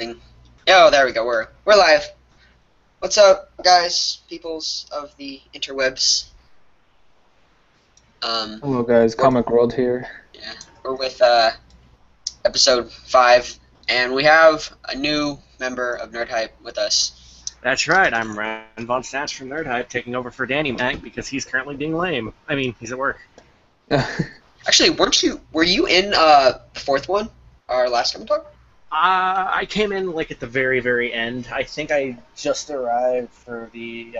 Oh, there we go. We're live. What's up, guys? Peoples of the interwebs. Hello guys, We're Comic World here. yeah, we're with episode 5, and we have a new member of NerdHype with us. That's right, I'm Ryan Von Stats from NerdHype, taking over for Danny Mac because he's currently being lame. I mean, he's at work. Actually, were you in the fourth one, our last Comic Talk? I came in like at the very, very end. I think I just arrived for the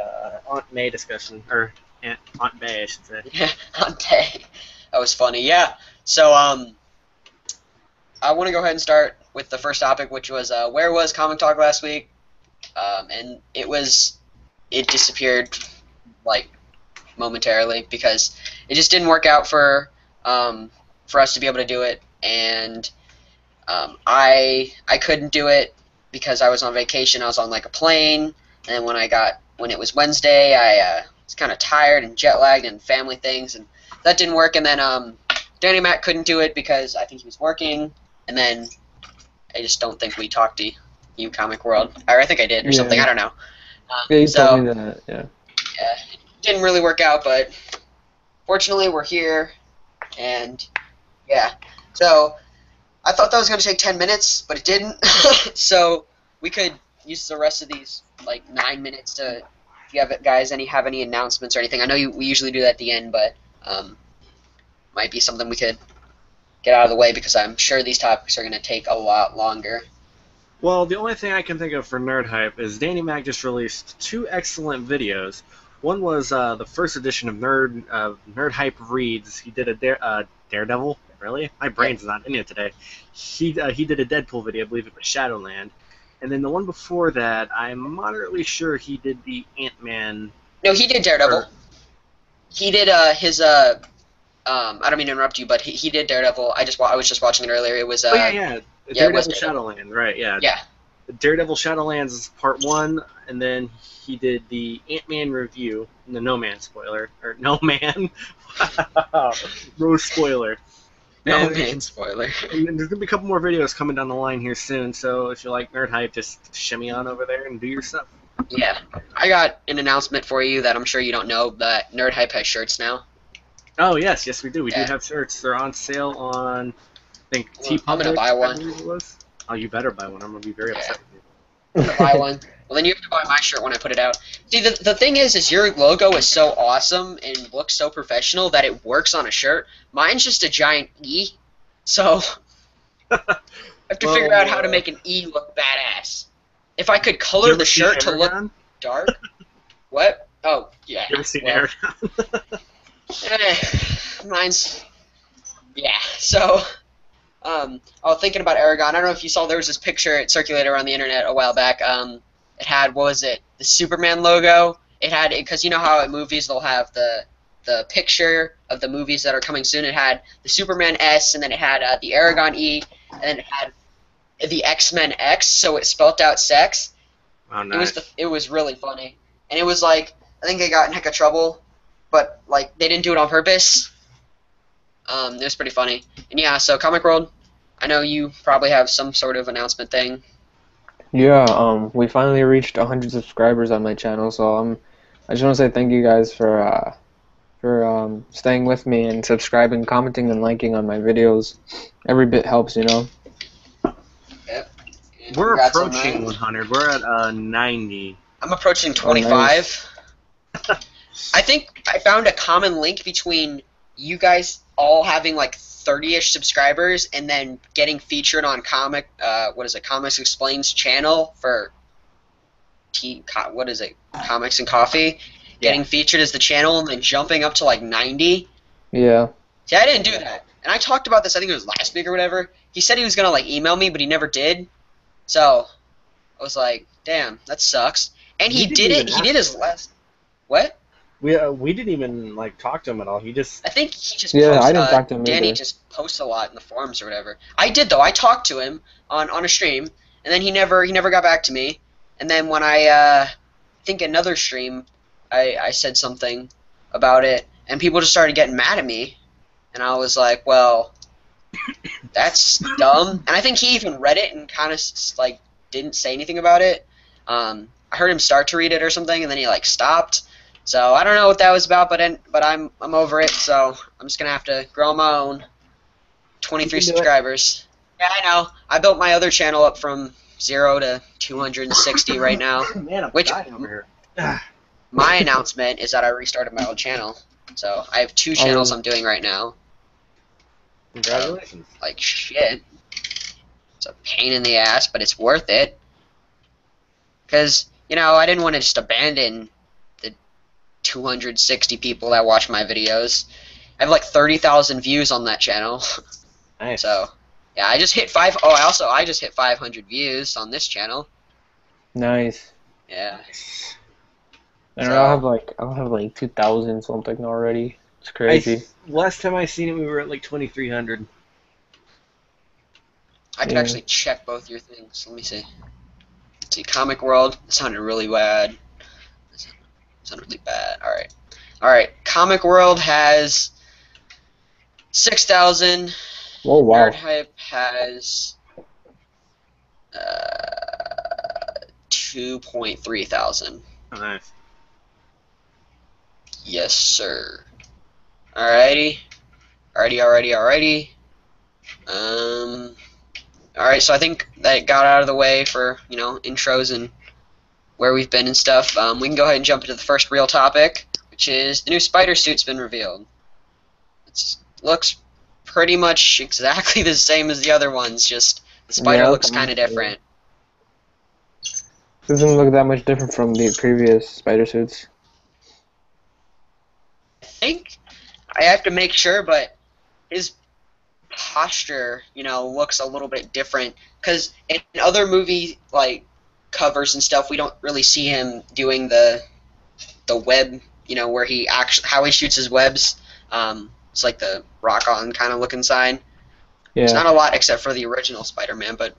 Aunt May discussion, or Aunt May, I should say. Yeah, on day. That was funny. Yeah. So I want to go ahead and start with the first topic, which was where was Comic Talk last week? And it disappeared like momentarily because it just didn't work out for us to be able to do it, and I couldn't do it because I was on vacation. I was on like a plane, and when it was Wednesday, I was kind of tired and jet lagged and family things, and that didn't work. And then Danny Mac couldn't do it because I think he was working, and then I just don't think we talked to you, Comic World, or I think I did or something. I don't know. Yeah, you told me that. Yeah. Yeah, it didn't really work out, but fortunately we're here, and yeah. So I thought that was going to take 10 minutes, but it didn't. So we could use the rest of these like 9 minutes to, if you have any announcements or anything. I know we usually do that at the end, but might be something we could get out of the way because I'm sure these topics are going to take a lot longer. Well, the only thing I can think of for NerdHype is Danny Mac just released 2 excellent videos. One was the first edition of NerdHype Reads. He did a Daredevil. Really? My brain's not in it today. He did a Deadpool video, I believe it was Shadowland. And then the one before that, I'm moderately sure he did the Ant-Man. No, he did Daredevil. He did his I don't mean to interrupt you, but he did Daredevil. I was just watching it earlier. It was Daredevil Shadowland, right? Yeah. Yeah. Daredevil Shadowlands is part 1, and then he did the Ant-Man review, the No Man spoiler, or No Man, Rose spoiler. No man spoiler. And there's gonna be a couple more videos coming down the line here soon, so if you like NerdHype, just shimmy on over there and do your stuff. Yeah, I got an announcement for you that I'm sure you don't know, but NerdHype has shirts now. Oh yes, we do. We do have shirts. They're on sale on, I think, TeePublic. I'm gonna buy one. I believe it was. Oh, you better buy one. I'm gonna be very upset with you. I'm gonna buy one. Well, then you have to buy my shirt when I put it out. See, the thing is your logo is so awesome and looks so professional that it works on a shirt. Mine's just a giant E, so I have to figure out how to make an E look badass. If I could color the shirt to look dark. What? Oh, yeah. You ever seen Aragon? Mine's... Yeah, so... I was thinking about Aragon. I don't know if you saw, there was this picture, it circulated around the internet a while back. It had, what was it, the Superman logo. It had, because you know how at movies they'll have the picture of the movies that are coming soon. It had the Superman S, and then it had the Aragon E, and then it had the X-Men X, so it spelt out sex. Oh, nice. It was really funny. And it was like, I think they got in heck of trouble, but like they didn't do it on purpose. It was pretty funny. And yeah, so Comic World, I know you probably have some sort of announcement thing. Yeah, we finally reached 100 subscribers on my channel, so I just want to say thank you guys for staying with me and subscribing, commenting, and liking on my videos. Every bit helps, you know. Yep. We're approaching 100. We're at 90. I'm approaching 25. Oh, nice. I think I found a common link between you guys all having like 30-ish subscribers and then getting featured on Comics Explained's channel for Comics and Coffee, getting featured as the channel and then jumping up to like 90. Yeah. See, I didn't do that. And I talked about this, I think it was last week or whatever. He said he was gonna like email me, but he never did. So I was like, damn, that sucks. And he did it. He did his last. What? We didn't even like talk to him at all. I think he just posts, I didn't talk to him Danny either. just posts a lot in the forums or whatever. I did though. I talked to him on a stream, and then he never got back to me. And then when I think another stream, I said something about it, and people just started getting mad at me, and I was like, well, that's dumb. And I think he even read it and kind of like didn't say anything about it. I heard him start to read it or something, and then he like stopped. So I don't know what that was about, but I'm over it. So I'm just gonna have to grow my own. 23 subscribers. Yeah, I know. I built my other channel up from 0 to 260 right now. Man, I'm Which dying over here. my announcement is that I restarted my old channel. So I have 2 channels I'm doing right now. Congratulations. Like shit. It's a pain in the ass, but it's worth it. Because, you know, I didn't want to just abandon the 260 people that watch my videos. I have like 30,000 views on that channel. Nice. So, yeah, I just hit 5. Oh, I just hit 500 views on this channel. Nice. Yeah. And So- I'll have like 2,000 something already. It's crazy. Last time I seen it, we were at like 2,300. I could Yeah. actually check both your things. Let me see. Let's see, Comic World. That sounded really bad. That sounded really bad. Alright. Alright, Comic World has 6,000. Oh wow. NerdHype has 2.3 thousand. Oh, nice. Yes, sir. Alrighty. Alrighty. Alright, so I think that got out of the way for, you know, intros and where we've been and stuff. We can go ahead and jump into the first real topic, which is the new spider suit's been revealed. It looks pretty much exactly the same as the other ones, just the spider Yeah, looks kind of different. Doesn't look that much different from the previous spider suits. I think I have to make sure, but his posture, you know, looks a little bit different. Because in other movie like covers and stuff, we don't really see him doing the web, you know, where he actually how he shoots his webs. It's like the rock on kind of looking side. It's Yeah. not a lot except for the original Spider-Man, but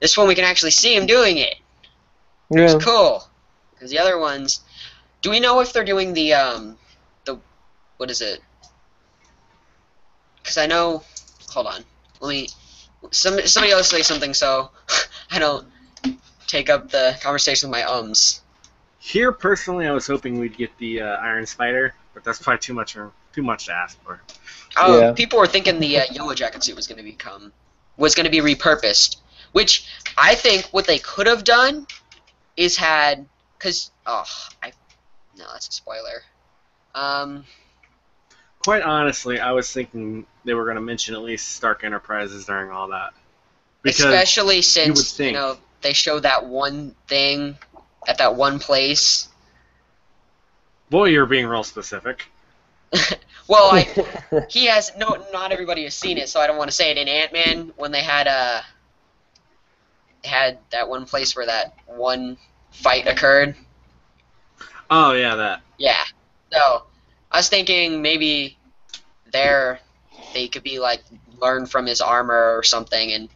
this one we can actually see him doing it. Yeah. It's cool. Because the other ones, do we know if they're doing the what is it? Because I know. Hold on. Let me. Somebody else say something so I don't take up the conversation with my ums. Here, personally, I was hoping we'd get the Iron Spider, but that's probably too much to ask for. Oh, Yeah. people were thinking the Yellow Jacket suit was going to be repurposed, which I think what they could have done is had, because no, that's a spoiler. Quite honestly, I was thinking they were going to mention at least Stark Enterprises during all that. Especially would since think. know they showed that one thing at that one place. Boy, you're being real specific. Well, he has not everybody has seen it, so I don't want to say it. In Ant-Man, when they had that one place where that one fight occurred. Oh, yeah, that. Yeah. So I was thinking maybe they could be like learn from his armor or something, and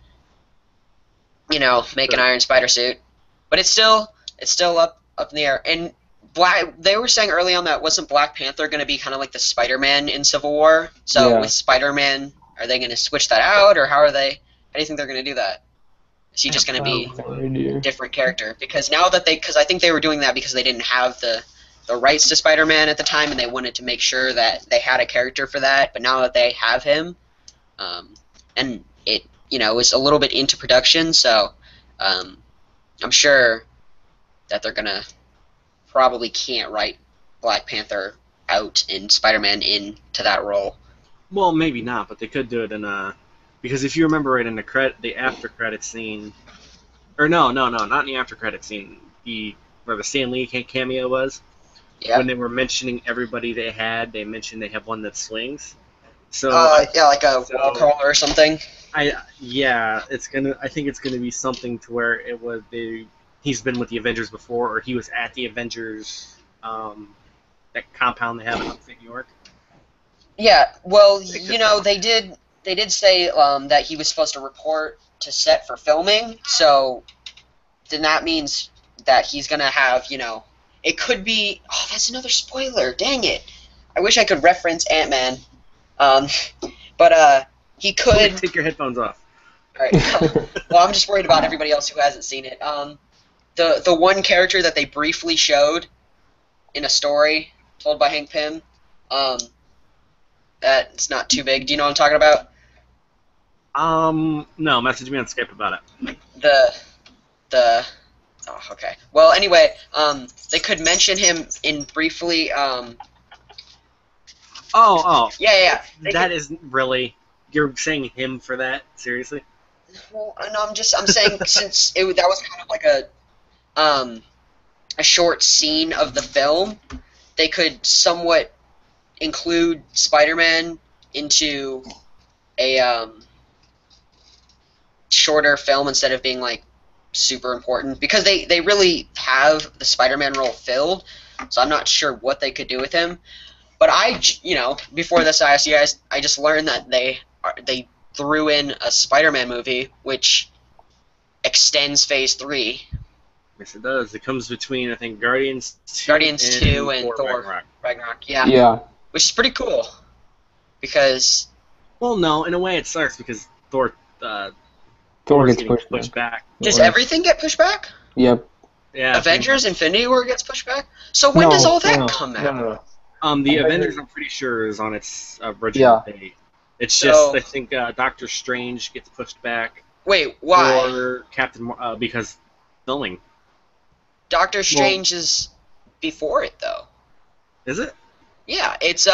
you know make an Sure. Iron Spider suit. But it's still up in the air. And they were saying early on that wasn't Black Panther going to be kind of like the Spider-Man in Civil War? So Yeah. with Spider-Man, are they going to switch that out, or how do you think they're going to do that? Is he just going to be No idea. a different character? Because now that because I think they were doing that because they didn't have the rights to Spider-Man at the time, and they wanted to make sure that they had a character for that. But now that they have him, and it was a little bit into production, so I'm sure that they're gonna probably can't write Black Panther out and Spider-Man into that role. Well, maybe not, but they could do it in a... Because if you remember right in the after credit scene... Or no, not in the after credit scene. Where the Stan Lee cameo was. Yeah. When they were mentioning everybody they mentioned they have one that swings. So Yeah, like a So- wall crawler or something. I think it's gonna be something to where he's been with the Avengers before, or he was at the Avengers that compound they have in upstate New York. Yeah. Well, Think they did say that he was supposed to report to set for filming. So then that means that he's gonna have it could be. Oh, that's another spoiler. Dang it! I wish I could reference Ant-Man. But he could. Take your headphones off. All right. Well, I'm just worried about everybody else who hasn't seen it. The one character that they briefly showed in a story told by Hank Pym, that's not too big. Do you know what I'm talking about? No, message me on Skype about it. The oh, okay. Well, anyway, they could mention him in briefly. Yeah. That isn't really. You're saying him for that? Seriously? Well, no, I'm saying since that was kind of like a short scene of the film, they could somewhat include Spider-Man into a shorter film instead of being like super important, because they really have the Spider-Man role filled, so I'm not sure what they could do with him. But before this I asked you guys, I just learned that they threw in a Spider-Man movie which extends Phase 3. Yes, it does. It comes between, I think, Guardians 2 and Thor Ragnarok. Yeah. Yeah. Which is pretty cool, because well, no, in a way it sucks because Thor Gets getting pushed back. does everything get pushed back? Yep. Yeah. Avengers Infinity War gets pushed back? So when does all that come out? No. The Avengers, I'm pretty sure, is on its original date. It's just, I think, Doctor Strange gets pushed back. Wait, why? Or because filming. Doctor Strange is before it, though. Is it? Yeah, it's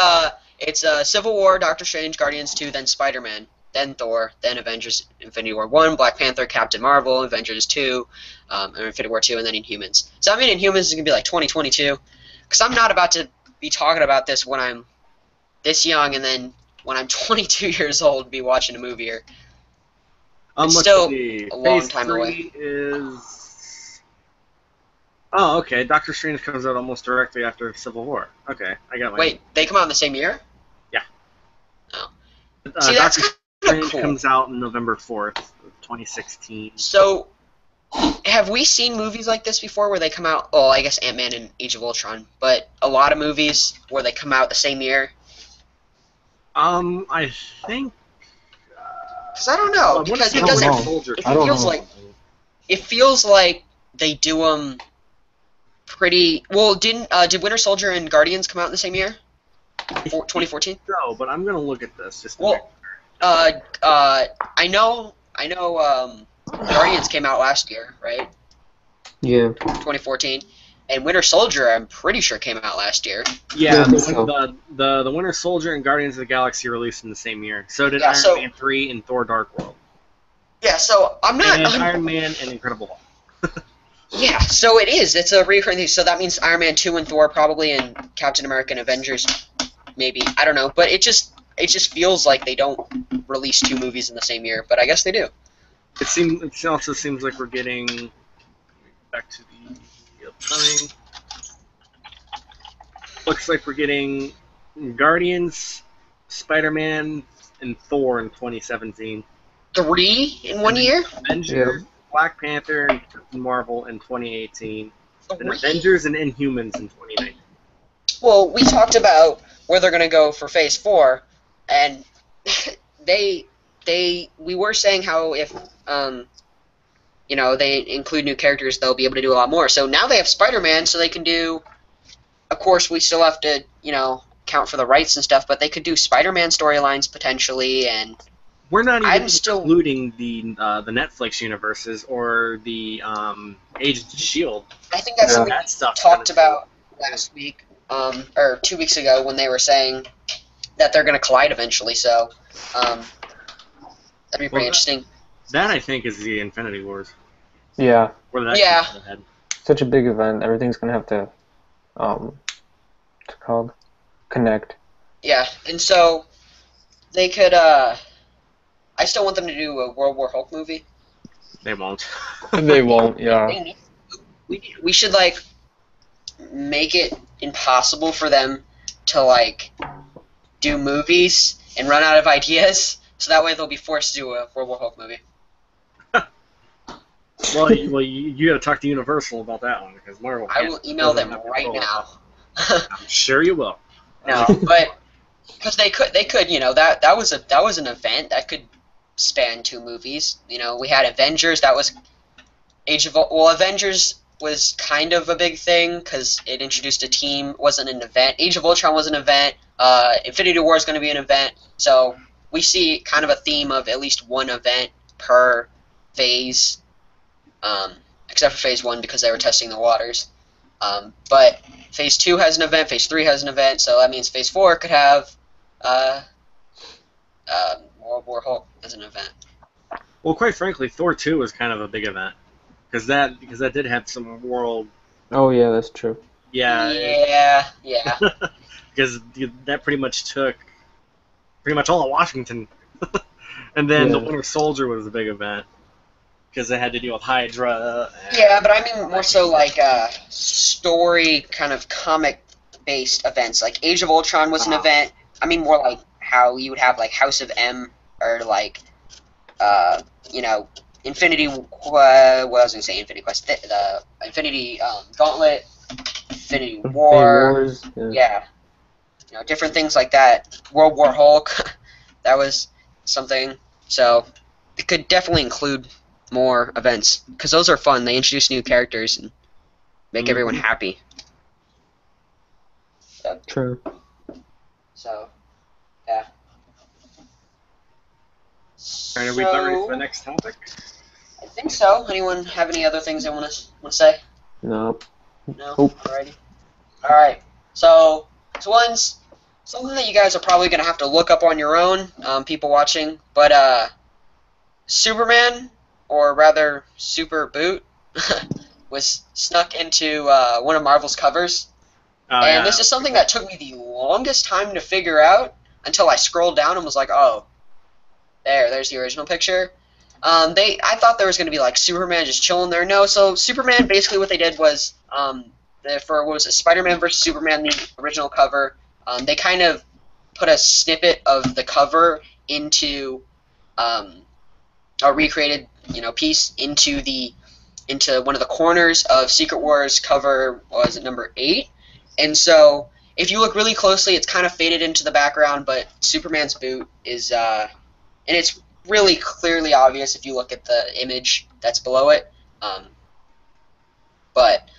Civil War, Doctor Strange, Guardians 2, then Spider-Man, then Thor, then Avengers Infinity War 1, Black Panther, Captain Marvel, Avengers 2, and Infinity War 2, and then Inhumans. So I mean, Inhumans is going to be like 2022, because I'm not about to be talking about this when I'm this young, and then when I'm 22 years old, be watching a movie here. It's still a long time away. Oh, okay. Doctor Strange comes out almost directly after Civil War. Okay, I got my... Wait, they come out in the same year? Yeah. Oh. See, Doctor that's Strange cool. comes out on November 4th, 2016. So, have we seen movies like this before where they come out... Oh, I guess Ant-Man and Age of Ultron, but a lot of movies where they come out the same year? I think... Because I don't know. Because it doesn't... It feels like they do them pretty... Well, did Winter Soldier and Guardians come out in the same year? 2014? No, but I'm gonna look at this just to Well, I know, Guardians came out last year, right? Yeah. 2014. And Winter Soldier, I'm pretty sure, came out last year. Yeah, Yeah, the Winter Soldier and Guardians of the Galaxy released in the same year. So did Yeah, Iron Man 3 and Thor Dark World. Yeah, so I'm not... And Iron Man and Incredible Hulk. Yeah, so it is. It's a recurring thing. So that means Iron Man 2 and Thor probably, and Captain America and Avengers maybe. I don't know. But it just feels like they don't release two movies in the same year. But I guess they do. It also seems like we're getting back to the upcoming. Looks like we're getting Guardians, Spider-Man, and Thor in 2017. 3 in 1 year? Avengers, Black Panther, and Captain Marvel in 2018. And 3? Avengers and Inhumans in 2019. Well, we talked about where they're going to go for Phase 4, and we were saying how if they include new characters, they'll be able to do a lot more. So now they have Spider-Man, so they can do. Of course, we still have to count for the rights and stuff, but they could do Spider-Man storylines potentially, and we're not even including the Netflix universes or the Agents of S.H.I.E.L.D. I think that's something we talked about last week, or 2 weeks ago, when they were saying that they're going to collide eventually. So that'd be pretty interesting. That I think is the Infinity Wars. Yeah. Yeah. Such a big event. Everything's gonna have to, what's it called? Connect. Yeah, and so they could. I still want them to do a World War Hulk movie. They won't. They won't. Yeah. We should make it impossible for them to do movies and run out of ideas, so that way they'll be forced to do a World War Hulk movie. Well, you got to talk to Universal about that one, because Marvel. I will email them right now. I'm sure you will. No, but because they could, that was an event that could spanned 2 movies. You know, we had Avengers. That was Avengers was kind of a big thing because it introduced a team. Wasn't an event. Age of Ultron was an event. Infinity War is going to be an event. So we see kind of a theme of at least one event per phase, except for Phase 1 because they were testing the waters. But Phase 2 has an event, Phase 3 has an event, so that means Phase 4 could have World War Hulk as an event. Well, quite frankly, Thor 2 was kind of a big event because that did have some world. Oh yeah, that's true. Yeah. Yeah. Because that pretty much took pretty much all of Washington, and then the Winter Soldier was a big event because they had to deal with Hydra. Yeah, but I mean more so like story kind of comic-based events. Like Age of Ultron was an event. I mean more like how you would have like House of M or like you know, Infinity. What was I gonna say? Infinity Quest, the Infinity Gauntlet, Infinity War. Wars, Yeah, you know, different things like that. World War Hulk, that was something. So it could definitely include more events because those are fun. They introduce new characters and make everyone happy. True. So yeah. Are we about ready for the next topic? I think so. Anyone have any other things they want to say? No. No. Nope. Alrighty. All right. So one's something that you guys are probably gonna have to look up on your own, people watching. But Superman, or rather Super Boot, was snuck into one of Marvel's covers. And this is something that took me the longest time to figure out until I scrolled down and was like, oh, there's the original picture. I thought there was going to be like Superman just chilling there. No, so Superman, basically what they did was, for what was it, Spider-Man versus Superman, the original cover, they kind of put a snippet of the cover into a recreated, piece into one of the corners of Secret Wars cover, was it number 8? And so if you look really closely, it's kind of faded into the background, but Superman's boot is, and it's really clearly obvious if you look at the image that's below it. But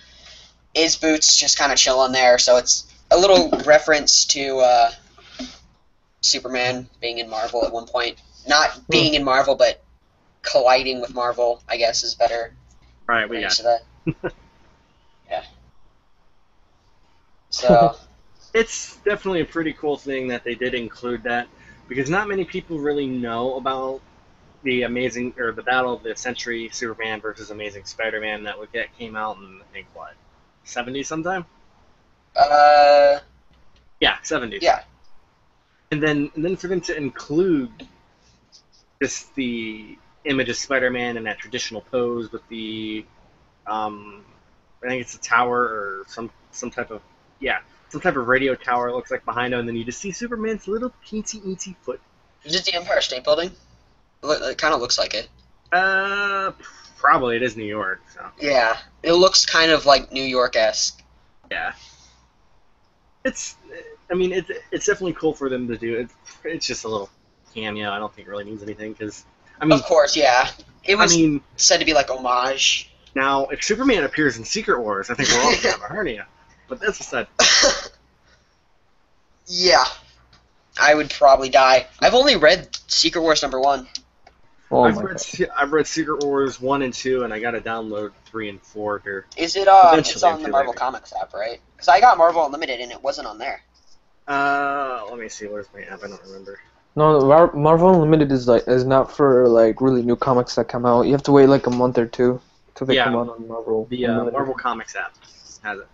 his boot's just kind of chilling there, so it's a little reference to Superman being in Marvel at one point. Not being in Marvel, but colliding with Marvel, I guess, is better. Right, we got that. Yeah. So it's definitely a pretty cool thing that they did include that, because not many people really know about the Battle of the Century, Superman versus Amazing Spider-Man that came out in, I think, what, 70s sometime? Yeah, 70s. Yeah. And then for them to include just the image of Spider-Man in that traditional pose with the, I think it's a tower or some type of radio tower, it looks like, behind him, and then you just see Superman's little teensy foot. Is it the Empire State Building? It kind of looks like it. Probably. It is New York, so. Yeah, it looks kind of like New York-esque. Yeah. It's definitely cool for them to do. It's just a little cameo. I don't think it really means anything, because, of course, yeah. It was said to be like homage. Now, if Superman appears in Secret Wars, I think we're all going to have a hernia. But that's aside. Yeah. I would probably die. I've only read Secret Wars #1. Oh I've read Secret Wars 1 and 2, and I got to download 3 and 4 here. Is it? It's on the Marvel Comics app, right? Because I got Marvel Unlimited and it wasn't on there. Let me see. Where's my app? I don't remember. No, Marvel Unlimited is not for like really new comics that come out. You have to wait like a month or two till they come out on Marvel. The Marvel Comics app has it.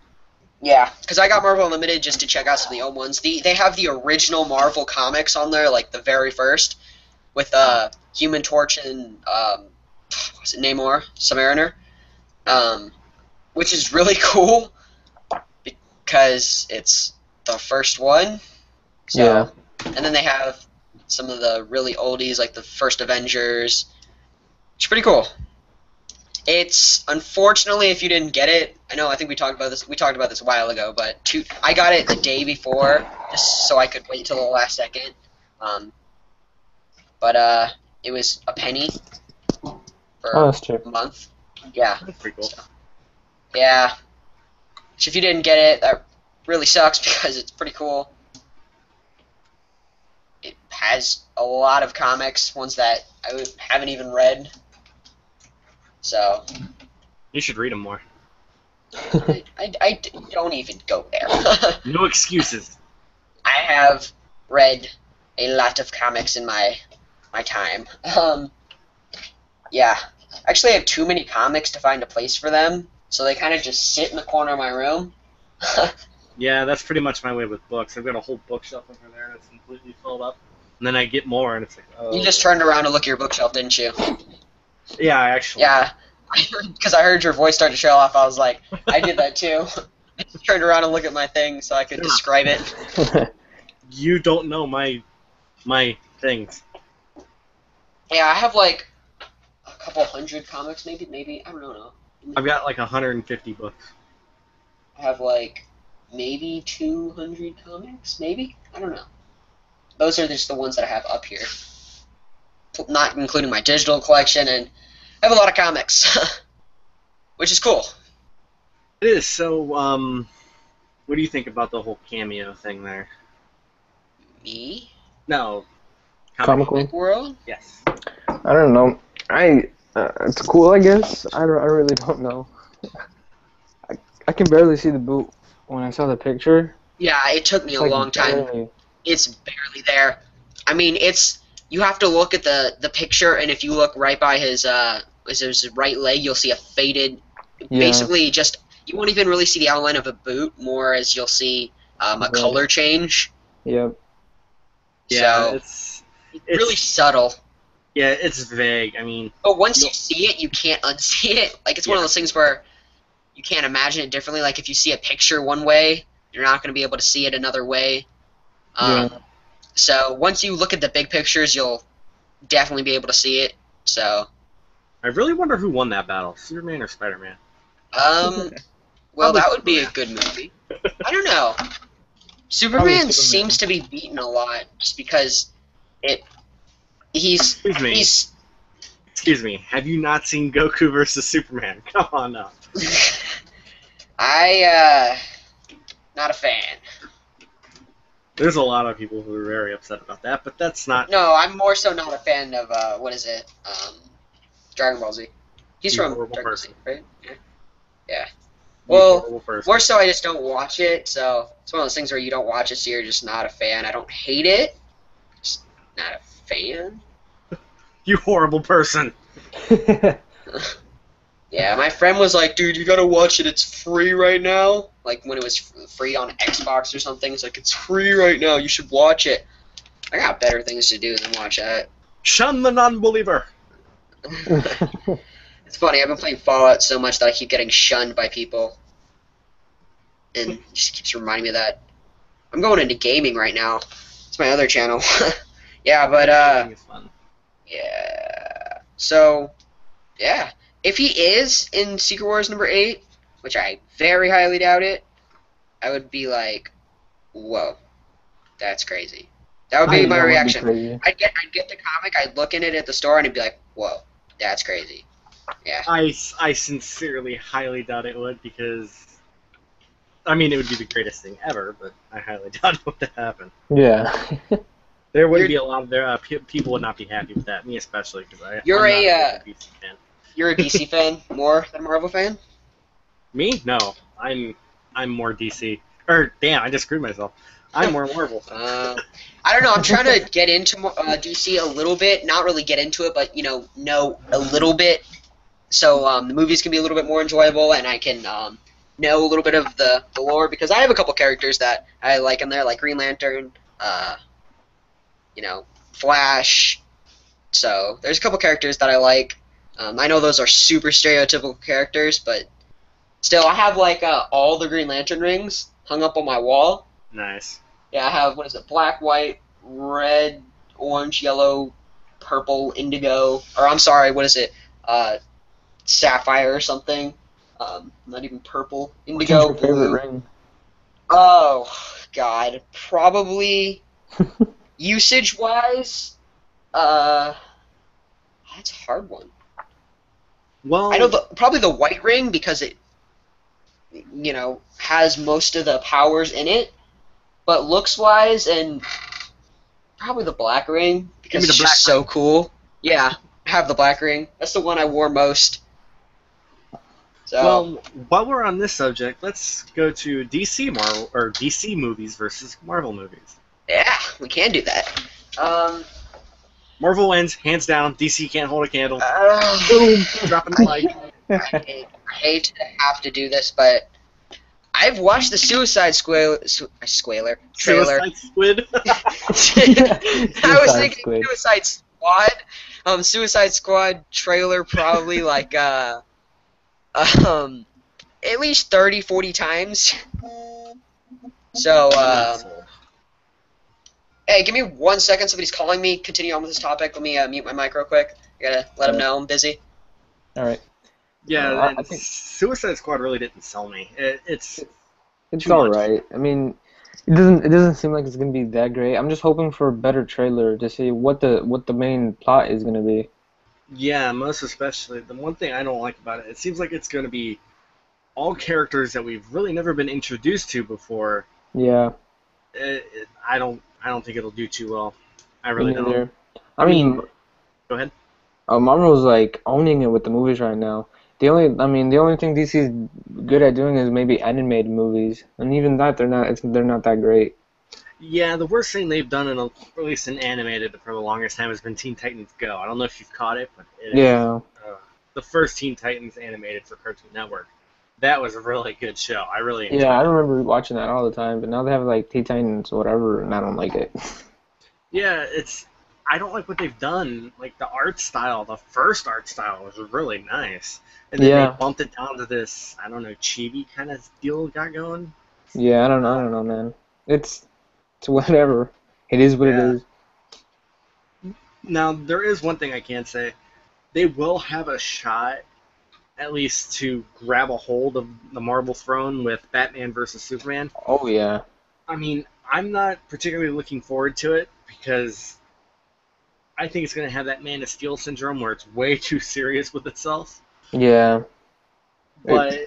Yeah, because I got Marvel Unlimited just to check out some of the old ones. They have the original Marvel comics on there, like the very first, with Human Torch and was it Namor, Submariner, which is really cool because it's the first one. So, yeah. And then they have some of the really oldies, like the first Avengers. It's pretty cool. It's, unfortunately, if you didn't get it, I think we talked about this a while ago, but I got it the day before, just so I could wait till the last second. But it was a penny Oh, for that's cheap. a month. Yeah. That's pretty cool. So, yeah. Which if you didn't get it, that really sucks because it's pretty cool. It has a lot of comics, ones that I haven't even read. So You should read them more. I don't even go there. No excuses. I have read a lot of comics in my time. Yeah. Actually, I have too many comics to find a place for them, so they kind of just sit in the corner of my room. Yeah, that's pretty much my way with books. I've got a whole bookshelf over there that's completely filled up. And then I get more, and it's like, oh. You just turned around to look at your bookshelf, didn't you? Yeah, actually. Yeah. Because I heard your voice start to trail off, I was like, I did that too. I just turned around and looked at my thing so I could describe it. You don't know my things. Yeah, I have like a couple hundred comics, maybe, I don't know. I've got like 150 books. I have like maybe 200 comics, maybe? I don't know. Those are just the ones that I have up here. Not including my digital collection, and I have a lot of comics. Which is cool. It is. So, what do you think about the whole cameo thing there? Me? No. Comical? Comic world? Yes. I don't know. It's cool, I guess. I really don't know. I can barely see the boot when I saw the picture. Yeah, it took me It's a like long time. barely. It's barely there. I mean, you have to look at the picture, and if you look right by his right leg, you'll see a faded. Yeah. Basically, just you won't even really see the outline of a boot, more as you'll see a Right. color change. Yep. Yeah, So it's really subtle. Yeah, it's vague. I mean, But once you see it, you can't unsee it. Like, it's one of those things where you can't imagine it differently. Like, if you see a picture one way, you're not going to be able to see it another way. Yeah. So once you look at the big pictures, you'll definitely be able to see it. So, I really wonder who won that battle, Superman or Spider-Man. well, Probably that would be a Superman. good movie. I don't know. Superman seems to be beaten a lot just because he's Excuse me. Have you not seen Goku versus Superman? Come on now. Not a fan. There's a lot of people who are very upset about that, but that's not. No, I'm more so not a fan of Dragon Ball Z. He's You from horrible Dragon Ball Z, person. right? Yeah. You Well, horrible person. more so I just don't watch it, so it's one of those things where you don't watch it, so you're just not a fan. I don't hate it, just not a fan. You horrible person. Yeah, my friend was like, dude, you gotta watch it, it's free right now. Like, when it was free on Xbox or something, it's like, it's free right now, you should watch it. I got better things to do than watch that. Shun the non-believer. It's funny, I've been playing Fallout so much that I keep getting shunned by people. And it just keeps reminding me of that. I'm going into gaming right now. It's my other channel. Yeah, but, It's fun. yeah. So, yeah. If he is in Secret Wars number 8, which I very highly doubt it, I would be like, whoa, that's crazy. That would be my reaction. I'd get the comic, I'd look in it at the store, and I'd be like, whoa, that's crazy. Yeah. I sincerely highly doubt it would, because I mean, it would be the greatest thing ever, but I highly doubt it would happen. Yeah. There wouldn't be a lot of people would not be happy with that, me especially, because I'm not a DC fan. You're a DC fan more than a Marvel fan? Me? No, I'm more DC. Or damn, I just screwed myself. I'm more Marvel. I don't know. I'm trying to get into DC a little bit. Not really get into it, but know a little bit. So the movies can be a little bit more enjoyable, and I can know a little bit of the lore, because I have a couple characters that I like in there, like Green Lantern, Flash. So there's a couple characters that I like. I know those are super stereotypical characters, but still, I have like all the Green Lantern rings hung up on my wall. Nice. Yeah, I have, black, white, red, orange, yellow, purple, indigo, or I'm sorry, sapphire or something. Not even purple. Indigo, What's your favorite blue. ring? Oh, God. Probably, usage-wise, That's a hard one. Well, I know probably the White Ring because it, has most of the powers in it. But looks wise, and probably the Black Ring give me because the it's black just so ring. cool. Yeah, I have the Black Ring. That's the one I wore most. So Well, while we're on this subject, let's go to DC movies versus Marvel movies. yeah, we can do that. Um, Marvel wins, hands down. DC can't hold a candle. uh, Dropping the mic. I hate to have to do this, but I've watched the Squaler trailer. Suicide Squid. I was Suicide thinking Squid. Suicide Squad. Suicide Squad trailer probably like um at least 30, 40 times. So I'm not sold. hey, give me 1 second. Somebody's calling me. Continue on with this topic. Let me mute my mic real quick. I gotta let them know I'm busy. All right. Yeah, I and think Suicide Squad really didn't sell me. It's it's too all much. right. I mean, it doesn't seem like it's gonna be that great. I'm just hoping for a better trailer to see what the main plot is gonna be. Yeah, most especially the one thing I don't like about it. It seems like it's going to be all characters that we've really never been introduced to before. Yeah, I don't think it'll do too well. I me really don't. neither. I I mean, mean, go ahead. Marvel's like owning it with the movies right now. The only thing DC's good at doing is maybe animated movies, and even that they're not that great. Yeah, the worst thing they've done at least in animated for the longest time has been Teen Titans Go. I don't know if you've caught it, but it is Yeah, the first Teen Titans animated for Cartoon Network. That was a really good show. I really yeah, I enjoyed it. remember watching that all the time, but now they have like Teen Titans whatever, and I don't like it. Yeah, I don't like what they've done. Like the art style, the first art style was really nice, and then they Yeah, bumped it down to this chibi kind of deal got going. yeah, I don't know, man. It's whatever. It is what it Yeah. is. Now there is one thing I can say: they will have a shot, at least to grab a hold of the Marvel throne with Batman versus Superman. Oh yeah, I mean, I'm not particularly looking forward to it because I think it's going to have that Man of Steel syndrome where it's way too serious with itself. yeah. It's But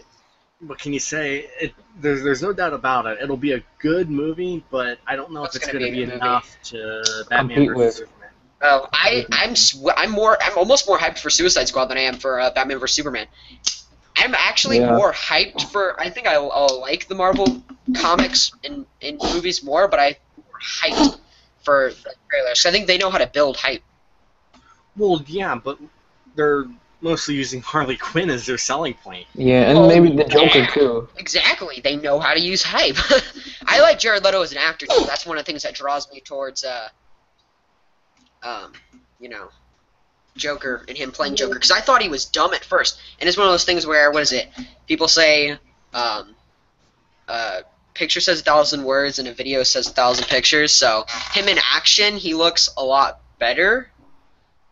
what can you say? There's no doubt about it. It'll be a good movie, but I don't know if What's it's gonna going be to a be good movie? enough to Batman compete versus with. Superman. Oh, I'm almost more hyped for Suicide Squad than I am for Batman vs Superman. I'm actually Yeah, more hyped for. I think I'll like the Marvel comics in movies more, but I'm more hyped for the trailers. I think they know how to build hype. Well, yeah, but they're mostly using Harley Quinn as their selling point. yeah, and Well, maybe the Joker yeah, too. exactly. They know how to use hype. I like Jared Leto as an actor too. That's one of the things that draws me towards um, you know, Joker and him playing Joker because I thought he was dumb at first, and it's one of those things where what is it? People say, picture says 1,000 words and a video says 1,000 pictures. So him in action, he looks a lot better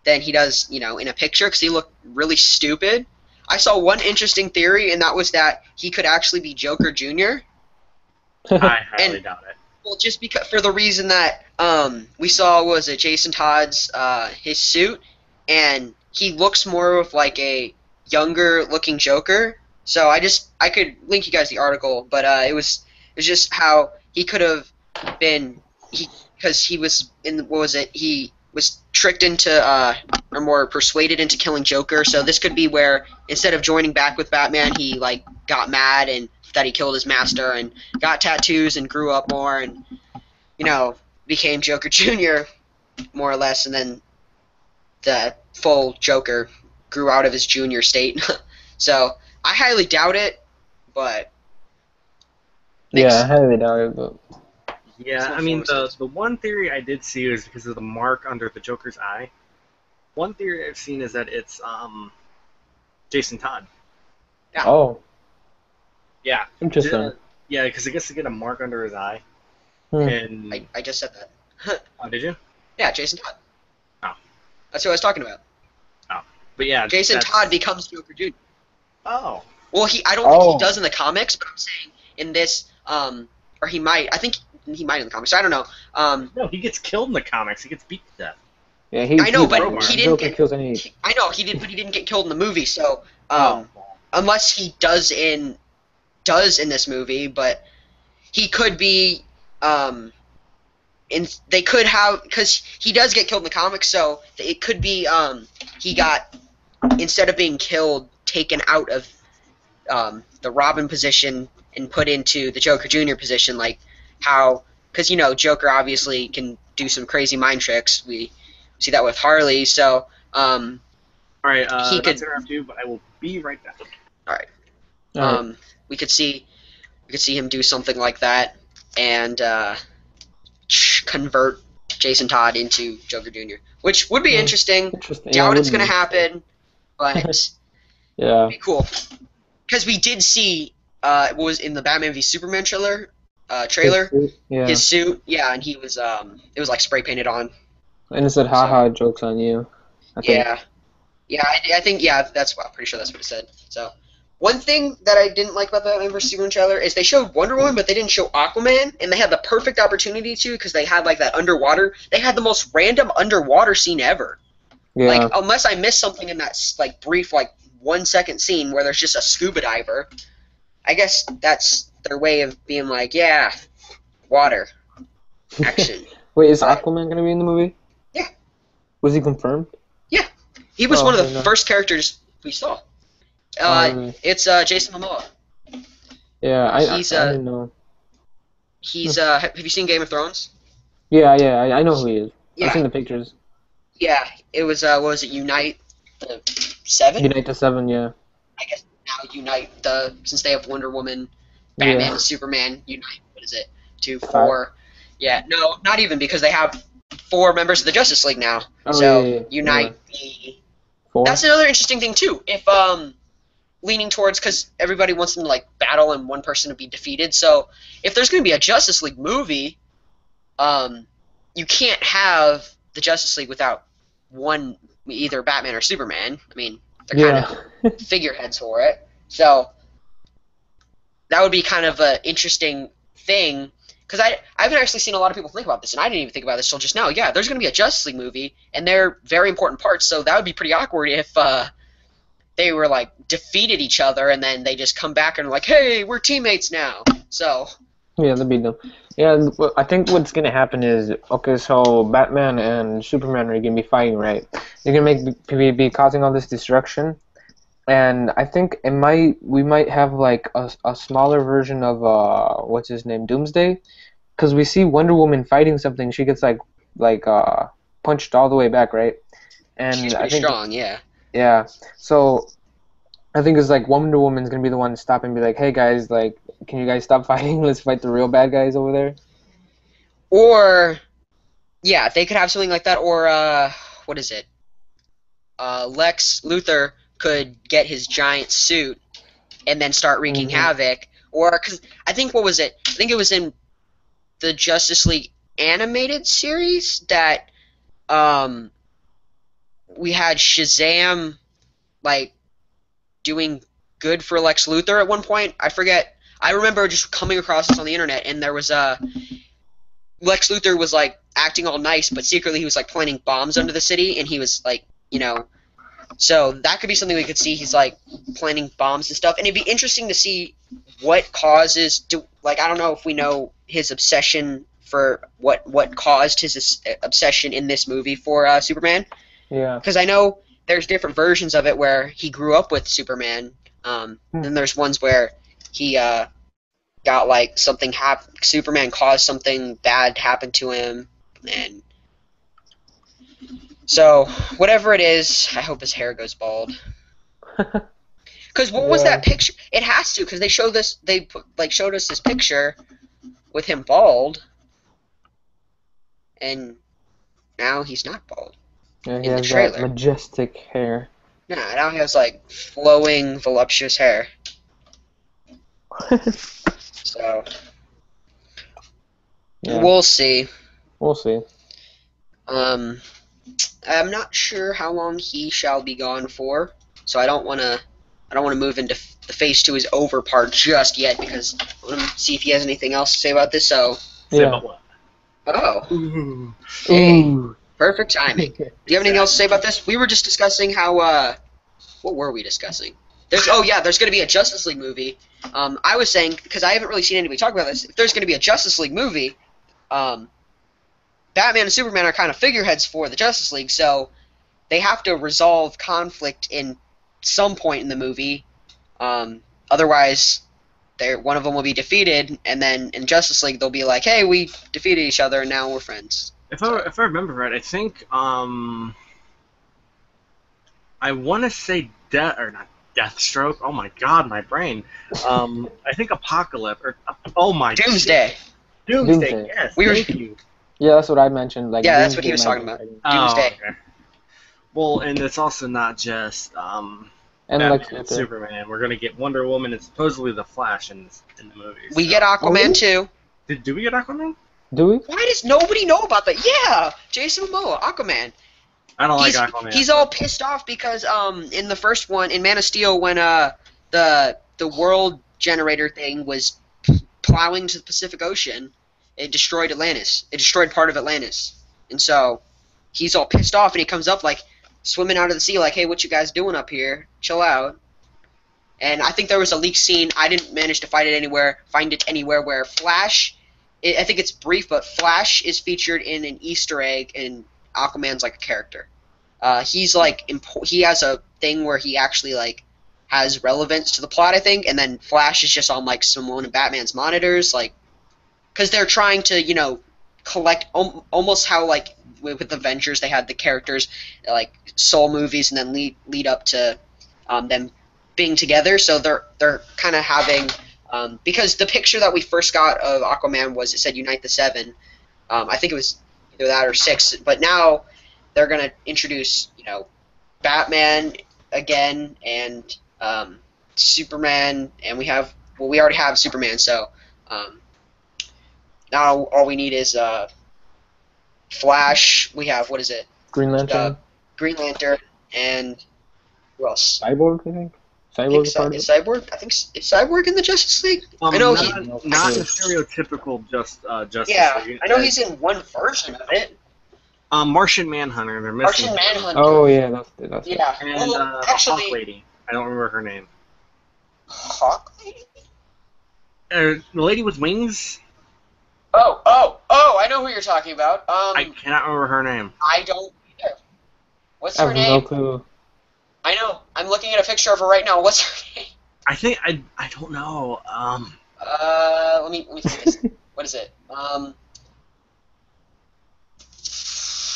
than he does, in a picture because he looked really stupid. I saw one interesting theory, and that was that he could actually be Joker Jr. I highly And doubt it. well, just because for the reason that we saw was it Jason Todd's his suit, and he looks more of like a younger looking Joker. So I could link you guys the article, but it was just how he could have been because he was in what was it he was tricked into or more persuaded into killing Joker. So this could be where instead of joining back with Batman, he like got mad and that he killed his master and got tattoos and grew up more and became Joker Jr. more or less, and then the full Joker grew out of his junior state. So I highly doubt it, but Yeah, I makes highly doubt it, but Yeah, no I mean form of sense. the one theory I did see was because of the mark under the Joker's eye. One theory I've seen is that it's Jason Todd. Yeah. oh, Yeah, interesting. yeah, because I guess to get a mark under his eye, Hmm. and I just said that. oh, did you? Yeah, Jason Todd. Oh, That's who I was talking about. oh, but yeah, Jason that's Todd becomes Joker Jr. oh, Well, I don't think he Oh, does in the comics, but I'm saying in this, or he might. I think he might in the comics. I don't know. no, he gets killed in the comics. He gets beat to death. Yeah, I know, but crowbar. he didn't Joker get. kills any. I know he did, but he didn't get killed in the movie. So, Oh. unless he does in this movie, but he could be. And they could have, because he does get killed in the comics, so it could be he got, instead of being killed, taken out of the Robin position and put into the Joker Jr. position, like how, because Joker obviously can do some crazy mind tricks. We see that with Harley, so All right, he not could. to interrupt you, but I will be right back. All right. All right. We could see him do something like that and convert Jason Todd into Joker Jr., which would be interesting. Interesting. Doubt Yeah, it's going to happen, but yeah. it'd be cool. Because we did see it was in the Batman v Superman trailer, Yeah. his suit, yeah, and he was it was like spray painted on. And it said, "Haha, joke's on you." I think. Yeah, I think I'm pretty sure that's what it said. So. One thing that I didn't like about the Batman vs Superman trailer is they showed Wonder Woman, but they didn't show Aquaman, and they had the perfect opportunity to, because they had like that underwater. They had the most random underwater scene ever. Yeah. Like, unless I missed something in that like brief 1 second scene where there's just a scuba diver. I guess that's their way of being like, yeah, water, action. Wait, is Aquaman gonna be in the movie? Yeah. Was he confirmed? Yeah, he was one of the no. first characters we saw. It's Jason Momoa. Yeah, I He's didn't know. He's have you seen Game of Thrones? Yeah, I know who he is. Yeah. I've seen the pictures. Yeah, it was what was it, Unite the 7? Unite the 7, yeah. I guess now Unite since they have Wonder Woman, Batman, and Superman, Unite, what is it? 2, 4. Yeah, no, not even, because they have 4 members of the Justice League now. Oh, so yeah. Unite the 4? That's another interesting thing too. If leaning towards, because everybody wants them to like battle and one person to be defeated. So if there's going to be a Justice League movie, you can't have the Justice League without one, either Batman or Superman. I mean, they're kind of figureheads for it. So that would be kind of an interesting thing, because I haven't actually seen a lot of people think about this, and I didn't even think about this till just now. Yeah, there's going to be a Justice League movie, and they're very important parts, so that would be pretty awkward if they were like defeated each other and then they just come back and are like, hey, we're teammates now. So yeah, that'd be dumb. Yeah, I think what's gonna happen is, okay, so Batman and Superman are gonna be fighting, right? They're gonna be causing all this destruction, and I think we might have like a smaller version of what's his name, Doomsday, because we see Wonder Woman fighting something. She gets like punched all the way back, right? And she's pretty strong, yeah. Yeah, so I think it's like Wonder Woman's gonna be the one to stop and be like, hey guys, like, can you guys stop fighting? Let's fight the real bad guys over there. Or, yeah, they could have something like that, or, what is it? Lex Luthor could get his giant suit and then start wreaking havoc. Or, because I think, what was it? I think it was in the Justice League animated series that, we had Shazam, like, doing good for Lex Luthor at one point. I forget. I remember just coming across this on the internet, and there was Lex Luthor was like acting all nice, but secretly he was like planting bombs under the city, and he was like, so that could be something we could see. He's like planting bombs and stuff, and it'd be interesting to see what causes. I don't know if we know his obsession for what caused his obsession in this movie for Superman. Yeah. Because I know there's different versions of it where he grew up with Superman. Then there's ones where he got like something Superman caused something bad happen to him, and so whatever it is, I hope his hair goes bald. Because what was that picture? It has to, because they showed us this picture with him bald, and now he's not bald. Yeah, he in has the trailer. that majestic hair. Nah, now he has like flowing, voluptuous hair. So yeah. We'll see. We'll see. I'm not sure how long he shall be gone for, so I don't want to move into the Phase 2 is over part just yet, because I want to see if he has anything else to say about this. So Say about what? oh, Ooh. hey. Ooh. Perfect timing. Do you have anything else to say about this? We were just discussing how, what were we discussing? There's going to be a Justice League movie. I was saying, because I haven't really seen anybody talk about this, if there's going to be a Justice League movie, Batman and Superman are kind of figureheads for the Justice League, so they have to resolve conflict in some point in the movie. Otherwise, one of them will be defeated, and then in Justice League they'll be like, hey, we defeated each other, and now we're friends. If I remember right, I think I want to say not Deathstroke. Oh my God, my brain. I think Apocalypse Doomsday. Doomsday. Yes. Thank you. Yeah, that's what I mentioned. Like, yeah, that's what he was talking about. Doomsday. Okay. Well, and it's also not just and Batman like and Superman. We're gonna get Wonder Woman and supposedly the Flash in the movie. We get Aquaman too. Do we get Aquaman? Do we? Why does nobody know about that? Yeah, Jason Momoa, Aquaman. I don't like Aquaman. He's all pissed off because in the first one, in Man of Steel, when the world generator thing was plowing to the Pacific Ocean, it destroyed Atlantis. It destroyed part of Atlantis, and so he's all pissed off, and he comes up like swimming out of the sea, like, "Hey, what you guys doing up here? Chill out." And I think there was a leaked scene. I didn't manage to find it anywhere where Flash. I think it's brief, but Flash is featured in an Easter egg, and Aquaman's like a character. He's like he has a thing where he actually like has relevance to the plot, I think, and then Flash is just on like Simone and Batman's monitors, like, because they're trying to collect almost how like with Avengers they had the characters like soul movies and then lead up to them being together. So they're kind of having. Because the picture that we first got of Aquaman it said Unite the Seven. I think it was either that or six. But now they're going to introduce, Batman again and Superman. And we already have Superman. So now all we need is Flash. We have, what is it? Green Lantern. Green Lantern and who else? Cyborg, I think. Is Cyborg? I think is Cyborg in the Justice League? I know not the stereotypical Justice yeah, League. I know he's in one version of it. Martian Manhunter. They're missing. Martian Manhunter. Oh yeah, that's yeah. And actually, Hawk Lady. I don't remember her name. Hawk Lady? The lady with wings. Oh! I know who you're talking about. I cannot remember her name. I don't either. What's I her have name? no clue. I know. I'm looking at a picture of her right now. What's her name? I think I don't know. Let me see this. What is it? I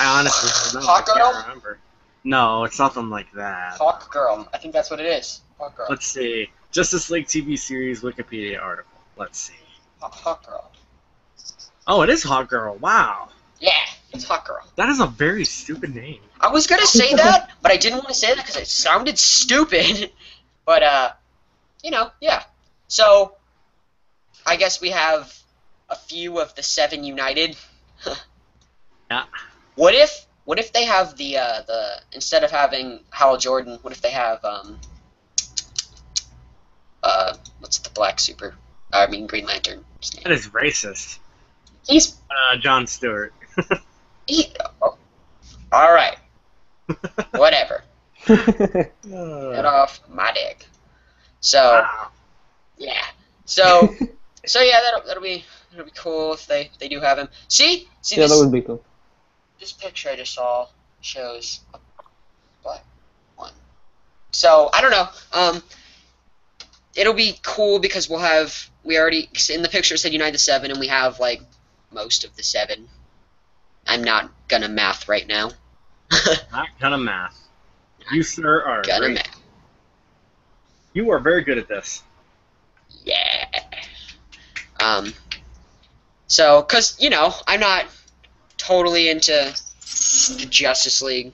honestly don't know. Hawk I Girl? can't remember. No, it's nothing like that. Hawk Girl. I think that's what it is. Hawk Girl. Let's see. Justice League TV series Wikipedia article. Let's see. Hawk Girl. Oh, it is Hawk Girl. Wow. Yeah, it's Hawk Girl. That is a very stupid name. I was gonna say that, but I didn't want to say that because it sounded stupid. But yeah. So I guess we have a few of the 7 united. Yeah. What if they have the instead of having Hal Jordan, what if they have what's the Green Lantern? That is racist. He's John Stewart. All right. Whatever. Get Wow. off my dick. So yeah. So yeah, that'll be cool if they do have him. See Yeah, this, that would be cool. this picture I just saw shows a black one. So I don't know. It'll be cool because we already in the picture it said Unite the Seven, and we have like most of the 7. I'm not gonna math right now. Not gonna math. You, sir, are Gonna great. math. You are very good at this. Yeah. So, cause I'm not totally into the Justice League.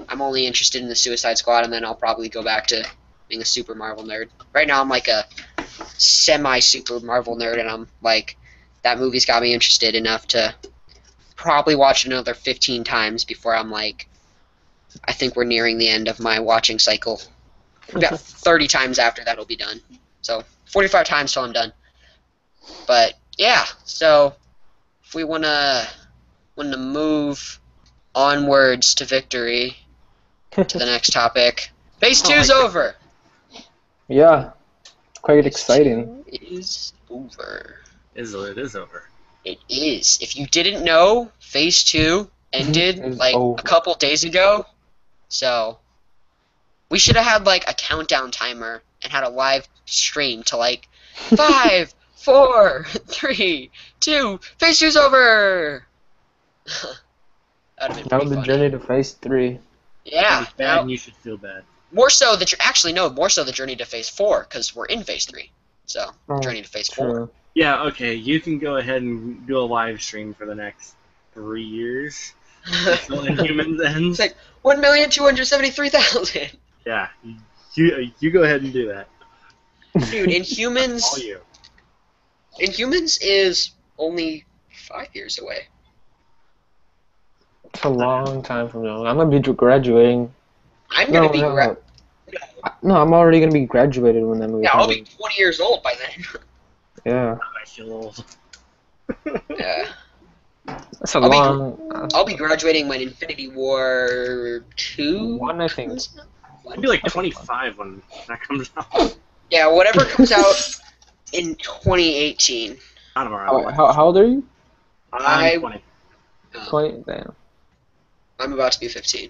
I'm only interested in the Suicide Squad, and then I'll probably go back to being a Super Marvel nerd. Right now, I'm like a semi-Super Marvel nerd, and I'm like, that movie's got me interested enough to probably watch it another 15 times before I'm like, I think we're nearing the end of my watching cycle. About 30 times after that'll be done. So 45 times till I'm done. But yeah, so if we wanna move onwards to victory. To the next topic. Phase 2's over. Yeah, quite Phase exciting. 2 is over. It is over. It is. If you didn't know, Phase 2 ended It's like over. a couple days ago. So we should have had like a countdown timer and had a live stream to like 5, 4, 3, 2, Phase 2's over. That'd have been Now pretty the funny. journey to phase 3. Yeah. It's bad, and you should feel bad. More so the journey to Phase 4 because we're in Phase 3. So journey to Phase 4. True. Yeah, okay, you can go ahead and do a live stream for the next 3 years until Inhumans ends. It's like 1,273,000. Yeah, you go ahead and do that. Dude, Inhumans. All you. Inhumans is only 5 years away. It's a long time from now. I'm gonna be graduating. I'm gonna be. No, I'm already gonna be graduated when that movie Yeah, I'll comes be 20 years old by then. out. Yeah, I feel old. Yeah. that's a I'll be- long. I'll be graduating when Infinity War 2 One, I think. comes out. I'll be like 25 when that comes out. Yeah, whatever comes out in 2018. I don't know. How old are you? I'm 20. 20. Damn, I'm about to be 15.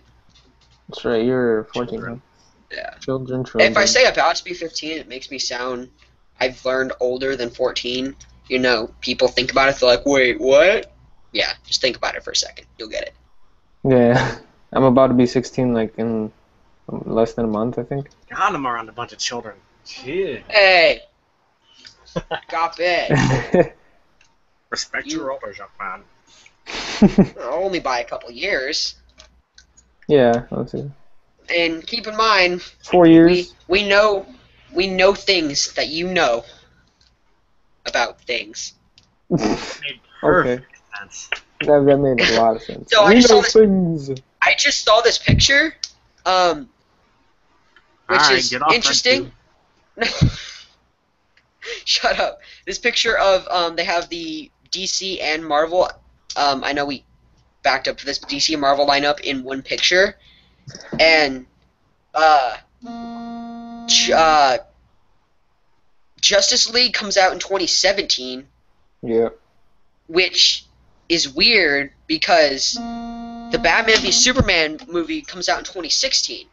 that's right. You're 14. Children. Yeah. Children. If I say about to be 15, it makes me sound I've learned older than 14. You know, people think about it, they're like, wait, what? Yeah, just think about it for a second. You'll get it. Yeah, I'm about to be 16, like in less than a month, I think. God, I'm around a bunch of children. Shit. Hey! Got it. Respect your elders, young man. Only by a couple years. Yeah, let's see. And keep in mind, 4 years. we know things that you know about things. Made Okay, perfect sense. that made a lot of sense. So I We just saw know this- things. I just saw this picture, which Alright, is get off interesting. Shut up. This picture of they have the DC and Marvel. I know we backed up this DC and Marvel lineup in one picture, and Justice League comes out in 2017, Yeah. which is weird because the Batman v Superman movie comes out in 2016,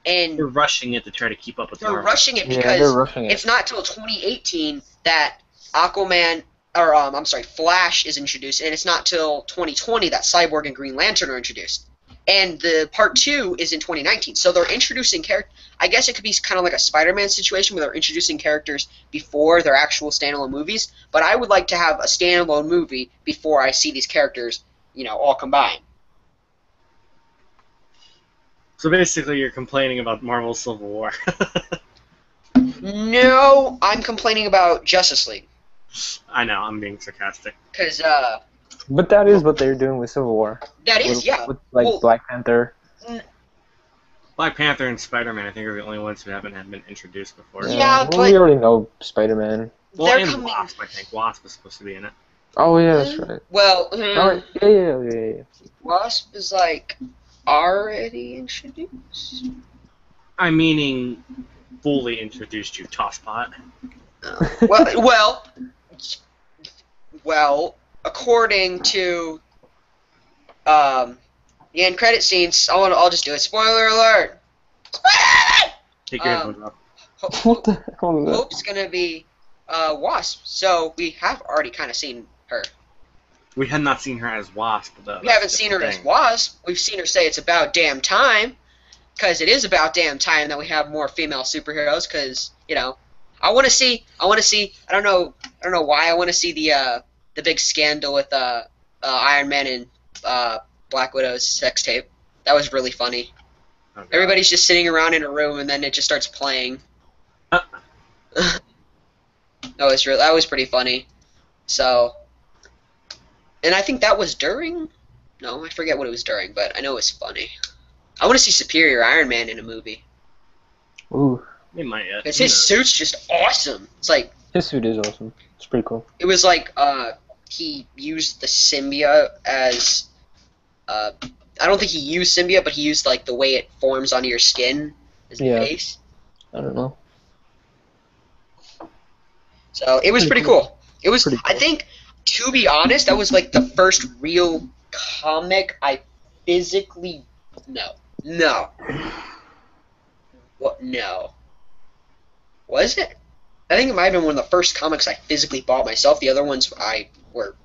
and They're rushing it to try to keep up with they're Marvel. rushing it Yeah, because they're rushing it. it's not till 2018 that Aquaman, or Flash is introduced, and it's not till 2020 that Cyborg and Green Lantern are introduced. And the part 2 is in 2019, so they're introducing characters. I guess it could be kind of like a Spider-Man situation where they're introducing characters before their actual standalone movies. But I would like to have a standalone movie before I see these characters, all combined. So basically, you're complaining about Marvel Civil War. No, I'm complaining about Justice League I know, I'm being sarcastic. because But that is what they're doing with Civil War. that is With, yeah. with like Well- Black Panther. Black Panther and Spider-Man, I think, are the only ones who haven't been introduced before. Yeah, well, but- we already know Spider-Man. Well, They're and coming- Wasp, I think. Wasp is supposed to be in it. Oh yeah, that's right. Well, Oh, yeah. Wasp is like already introduced. I'm meaning fully introduced you, Tosspot. Well, according to the end credit scenes, I'll just do it. Spoiler alert. Take your Um, headphones off. What the hell is that? Hope's gonna be Wasp, so we have already kind of seen her. We had not seen her as Wasp, though. We haven't seen her as Wasp. We've seen her say it's about damn time, because it is about damn time that we have more female superheroes. Because I want to see. I don't know why I want to see the big scandal with Iron Man and Black Widow's sex tape. That was really funny. Oh, God. Everybody's just sitting around in a room, and then it just starts playing. That was pretty funny. So, and I think that was during. No, I forget what it was during, but I know it was funny. I want to see Superior Iron Man in a movie Ooh, They might yet. because Who his knows? suit's just awesome. It's like his suit is awesome. It's pretty cool. it was like he used the symbiote as I don't think he used symbiote, but he used like the way it forms onto your skin as a Yeah. base. I don't know. So it was pretty cool. It was, Pretty I cool. think, to be honest, that was like the first real comic I physically. No. What? No. Was it? I think it might have been one of the first comics I physically bought myself. The other ones I were,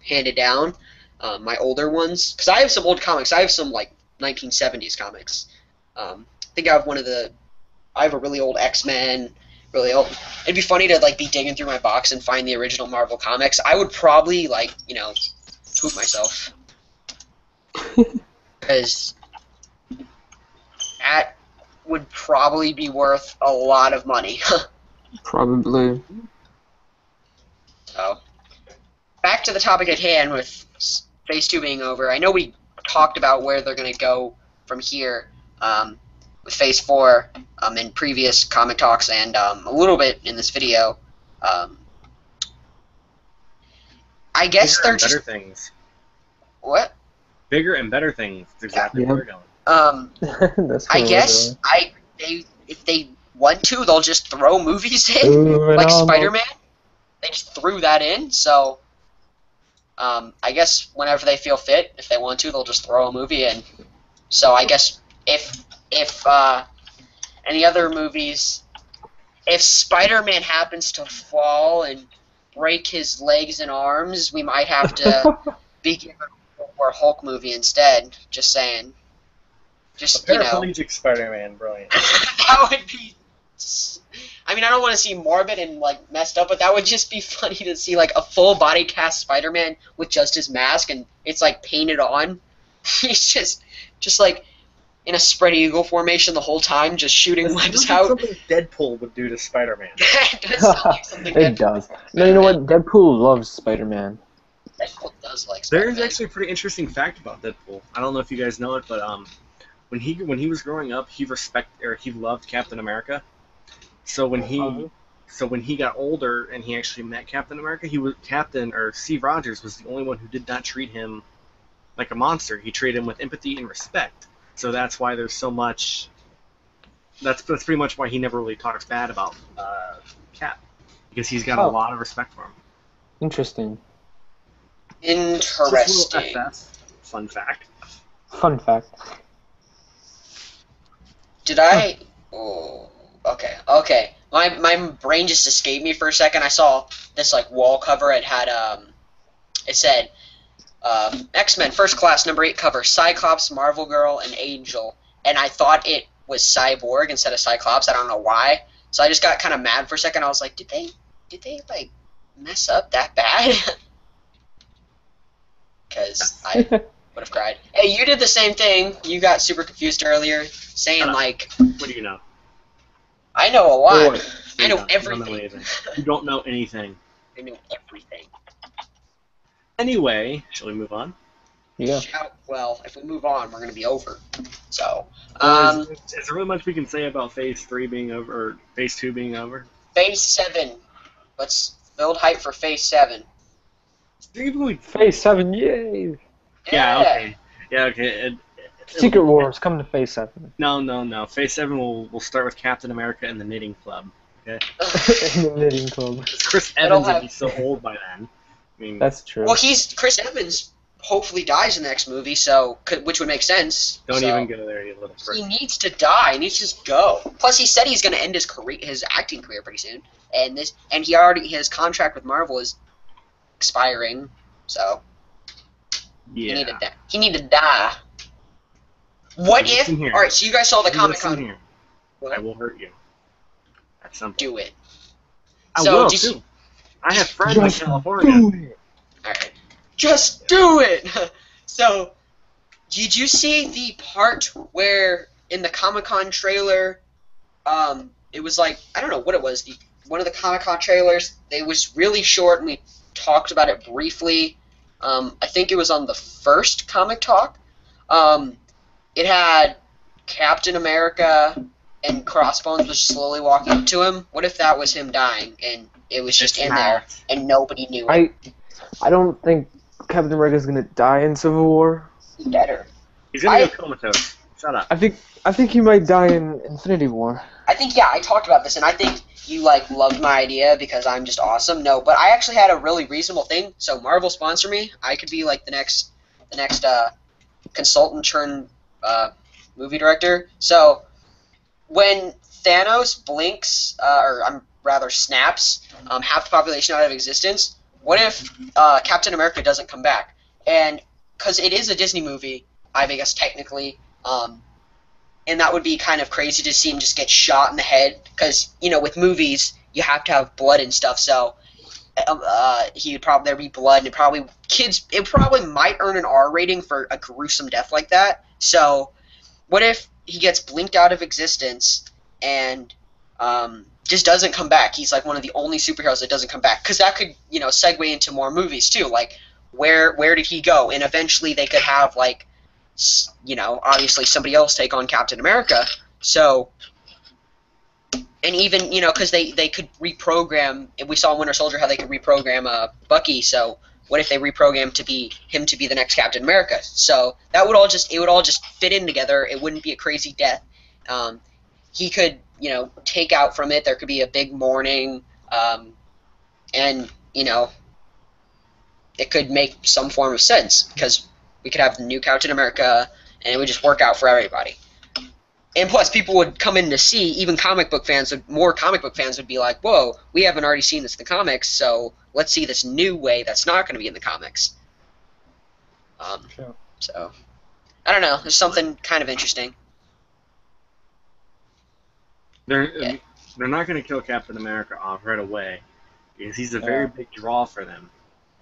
handed down. My older ones, because I have some old comics. I have some like 1970s comics. I think I have a really old X-Men, really old. It'd be funny to like be digging through my box and find the original Marvel comics. I would probably poop myself because that would probably be worth a lot of money. Probably. So, back to the topic at hand with Phase 2 being over. I know we talked about where they're going to go from here with Phase 4 in previous comic talks and a little bit in this video. I guess Bigger they're and just... better things. What? Bigger and better things. That's exactly where we're going. That's I cool, guess if they want to, they'll just throw movies in, Ooh, like and Spider-Man. They just threw that in, so I guess whenever they feel fit, if they want to, they'll just throw a movie in. So I guess if any other movies, if Spider-Man happens to fall and break his legs and arms, we might have to be given a more Hulk movie instead. Just saying. Just, Paraplegic Spider-Man, brilliant. that would be... I mean, I don't want to see morbid and, like, messed up, but that would just be funny to see, like, a full body cast Spider-Man with just his mask, and it's, like, painted on. He's just like, in a spread eagle formation the whole time, just shooting webs out. Something Deadpool would do to Spider-Man. It does sound like something It does. No, you know what? Deadpool loves Spider-Man. Deadpool does like Spider-Man. There's actually a pretty interesting fact about Deadpool. I don't know if you guys know it, but when he was growing up, he loved Captain America. So when he got older and he actually met Captain America, Steve Rogers was the only one who did not treat him like a monster. He treated him with empathy and respect. So that's why there's so much. That's pretty much why he never really talks bad about Cap, because he's got a lot of respect for him. Interesting. Interesting. Fun fact. Fun fact. Did I... Oh, okay. My brain just escaped me for a second. I saw this, like, wall cover. It had, it said, X-Men First Class number 8 cover, Cyclops, Marvel Girl, and Angel. And I thought it was Cyborg instead of Cyclops. I don't know why. So I just got kind of mad for a second. I was like, did they like, mess up that bad? Because I would have cried. Hey, you did the same thing. You got super confused earlier, saying, like... What do you know? I know a lot. Boy, I know everything. You don't know anything. I know everything. Anyway, shall we move on? Yeah. Well, if we move on, we're going to be over. So, is there really much we can say about Phase 3 being over, or Phase 2 being over? Phase 7. Let's build hype for Phase 7. Phase 7, yay! Yeah, okay. Yeah, okay. Secret Wars, come to Phase 7. No. Phase 7 will start with Captain America and the Knitting Club. Okay? The Knitting Club. Chris Evans will be so old by then. I mean, that's true. Well, Chris Evans hopefully dies in the next movie, which would make sense. Don't even go there, you little prick. He needs to die. He needs to just go. Plus, he said he's going to end his acting career pretty soon, and his contract with Marvel is expiring, so yeah. He need to die. What if? All right, so you guys saw the Comic-Con. I will hurt you. At some point. Do it. I will too. I have friends in California. All right, just do it. So, did you see the part where in the Comic-Con trailer, it was like, I don't know what it was. One of the Comic-Con trailers. It was really short, and we talked about it briefly. I think it was on the first Comic Talk. It had Captain America and Crossbones was slowly walking up to him. What if that was him dying and it was just in there and nobody knew it? I don't think Captain America's gonna die in Civil War. Better. He's gonna go comatose. Shut up. I think he might die in Infinity War. I think, yeah, I talked about this, and I think you, like, loved my idea because I'm just awesome. No, but I actually had a really reasonable thing. So Marvel sponsor me. I could be, like, the next consultant turned movie director. So when Thanos blinks, or rather snaps, half the population out of existence, what if Captain America doesn't come back? And because it is a Disney movie, I guess technically, and that would be kind of crazy to see him just get shot in the head. Because, you know, with movies, you have to have blood and stuff, so there'd be blood, and it probably might earn an R rating for a gruesome death like that. So what if he gets blinked out of existence and just doesn't come back? He's like one of the only superheroes that doesn't come back, because that could, you know, segue into more movies too. Like, where did he go? And eventually they could have, like, you know, obviously somebody else take on Captain America. So, and even, you know, because they could reprogram. We saw in Winter Soldier how they could reprogram Bucky. So what if they reprogram him to be the next Captain America? So that would all just fit in together. It wouldn't be a crazy death. He could, you know, take out from it. There could be a big mourning, and, you know, it could make some form of sense, because we could have the new Captain America, and it would just work out for everybody. And plus, people would come in to see, even more comic book fans would be like, whoa, we haven't already seen this in the comics, so let's see this new way that's not going to be in the comics. Sure. So, I don't know, there's something kind of interesting. They're not going to kill Captain America off right away, because he's a very big draw for them.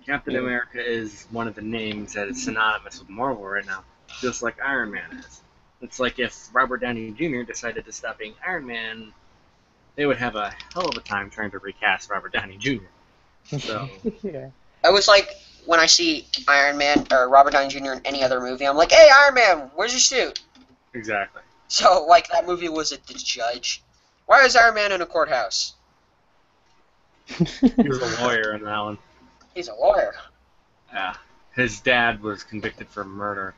Captain America is one of the names that is synonymous with Marvel right now, just like Iron Man is. It's like if Robert Downey Jr. decided to stop being Iron Man, they would have a hell of a time trying to recast Robert Downey Jr. So, Yeah. I was like, when I see Iron Man or Robert Downey Jr. in any other movie, I'm like, hey, Iron Man, where's your suit? exactly. So, like, that movie was at The Judge. Why is Iron Man in a courthouse? He was a lawyer in that one. He's a lawyer. Yeah. His dad was convicted for murder.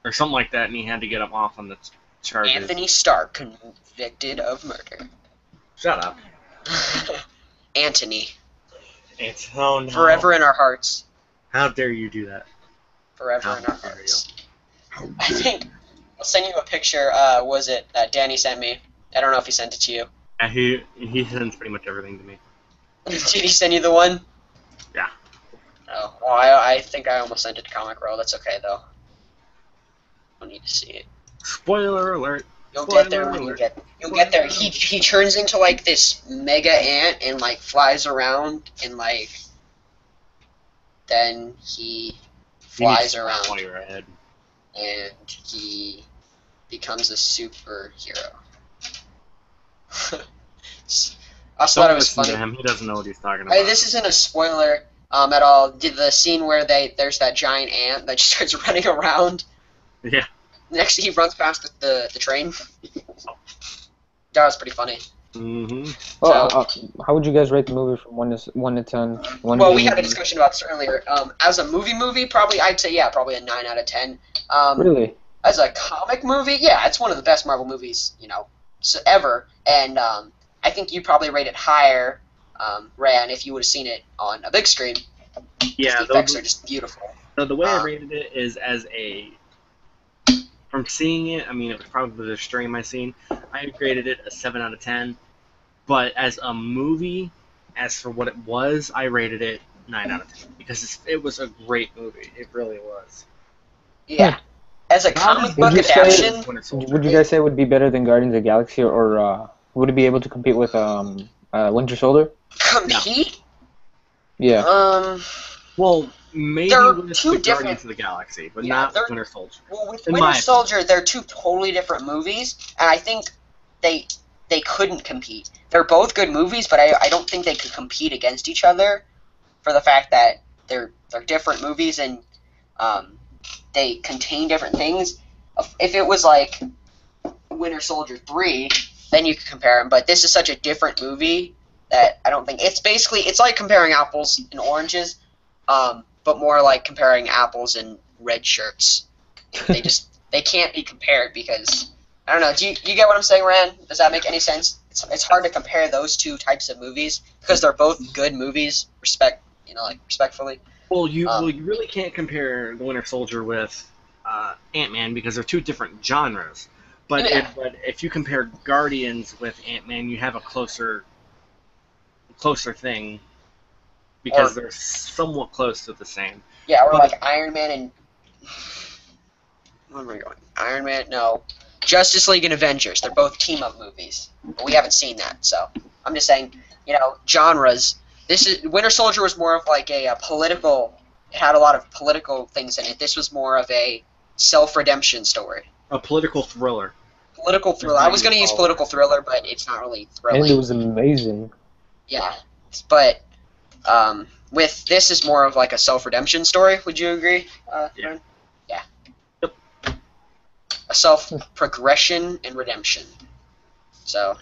Or something like that, and he had to get him off on the charges. Anthony Stark convicted of murder. Shut up. Anthony. It's oh no. Forever in our hearts. How dare you do that? Forever in our dare hearts. I think I'll send you a picture. Was it Danny sent me? I don't know if he sent it to you. He sends pretty much everything to me. Did he send you the one? Yeah. Oh, well, I think I almost sent it to Comic Row. That's okay though. Don't need to see it. Spoiler alert. You'll get there when you'll get there. He turns into like this mega ant and like flies around, and like then he flies around While you're ahead. and he becomes a superhero. I also thought it was funny. He doesn't know what he's talking about. This isn't a spoiler at all. Did the scene where there's that giant ant that just starts running around? Yeah. Next, he runs past the train. That was pretty funny. Mm-hmm. Well, how would you guys rate the movie from 1 to 10? Well, we had a discussion about this earlier. As a movie, probably I'd say probably a 9 out of 10. Really? As a comic movie, yeah, it's one of the best Marvel movies, ever. And I think you'd probably rate it higher, Ryan, if you would have seen it on a big screen. Yeah, the effects are just beautiful. So the way I rated it is from seeing it, I mean, it was probably the stream I seen. I rated it a 7 out of 10. But as a movie, as for what it was, I rated it 9 out of 10 because it was a great movie. It really was. Yeah. As a comic book adaptation, would you guys say it would be better than Guardians of the Galaxy, or would it be able to compete with Winter Soldier? Compete? Yeah. Well, maybe they're with two the different. Guardians of the Galaxy, but not Winter Soldier. Well, with In Winter my Soldier, they're two totally different movies, and I think they couldn't compete. They're both good movies, but I don't think they could compete against each other for the fact that they're different movies and they contain different things. If it was like Winter Soldier 3, then you could compare them, but this is such a different movie that I don't think it's like comparing apples and oranges, but more like comparing apples and red shirts. They can't be compared because I don't know. Do you get what I'm saying, Rand? Does that make any sense? It's hard to compare those two types of movies because they're both good movies. Respectfully. Well, you really can't compare The Winter Soldier with Ant-Man because they're two different genres. But Yeah. but if you compare Guardians with Ant-Man, you have a closer thing because they're somewhat close to the same. Yeah, or But- like Iron Man and where am I going? Iron Man, no. Justice League and Avengers. They're both team-up movies, but we haven't seen that. So I'm just saying, genres. Winter Soldier was more of like a political. It had a lot of political things in it. This was more of a self-redemption story. A political thriller. Political thriller. I was going to use political thriller, but it's not really thrilling. And it was amazing. Yeah, but with this is more of like a self-redemption story. Would you agree? Yeah. Ryan? Yeah. Yep. A self-progression and redemption. So.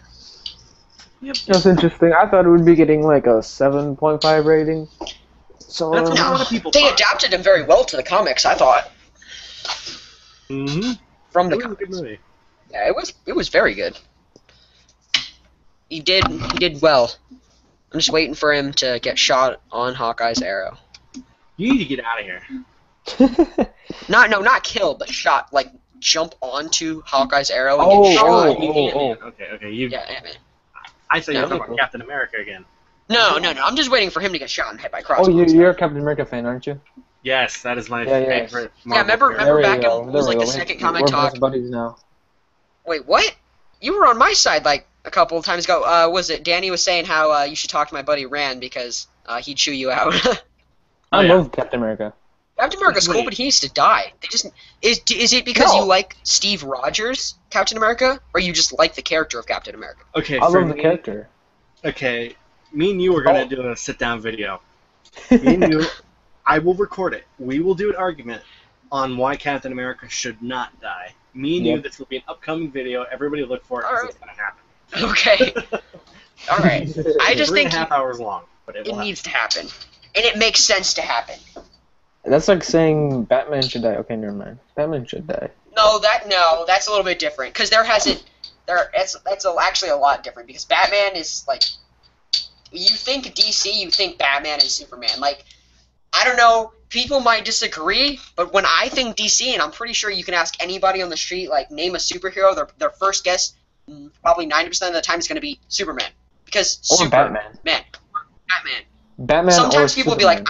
Yep. That's interesting. I thought it would be getting like a 7.5 rating. So That's what a lot of people they thought. adapted him very well to the comics. I thought Mm-hmm. from the It was a good comics. movie. Yeah, it was very good. He did well. I'm just waiting for him to get shot on Hawkeye's arrow. You need to get out of here. Not killed, but shot. Like jump onto Hawkeye's arrow and Oh, get shot. Ant-Man. Okay. Yeah, Ant-Man. I thought you were No. talking about Captain America again. No. I'm just waiting for him to get shot and hit by Oh, crossbows. you're a Captain America fan, aren't you? Yes, that is my Yeah, yeah. favorite. Yeah, Marvel remember character. back in go. what was There like we the go. second comic We're talk. best buddies now. Wait, what? You were on my side like a couple of times ago. Was it Danny was saying how you should talk to my buddy Rand because he'd chew you out. Oh, I yeah. love Captain America. Captain America's cool, Wait. but he needs to die. They just is it because No. you like Steve Rogers, Captain America, or you just like the character of Captain America? Okay, I for love the me- character. Okay, me and you are gonna Oh. do a sit-down video. Me and you, I will record it. We will do an argument on why Captain America should not die. Me and you, Yep. this will be an upcoming video. Everybody look for it because Alright. it's gonna happen. Okay, all right. I just Three think and a half hours long, but it it will needs to happen, and it makes sense to happen. That's like saying Batman should die. Okay, never mind. Batman should die. No, that's a little bit different because that's actually a lot different because Batman is like you think DC, you think Batman and Superman. Like I don't know, people might disagree, but when I think DC, and I'm pretty sure you can ask anybody on the street, like name a superhero, their first guess probably 90% of the time is going to be Superman because Or Batman. Batman. Batman Sometimes or people will be Superman. like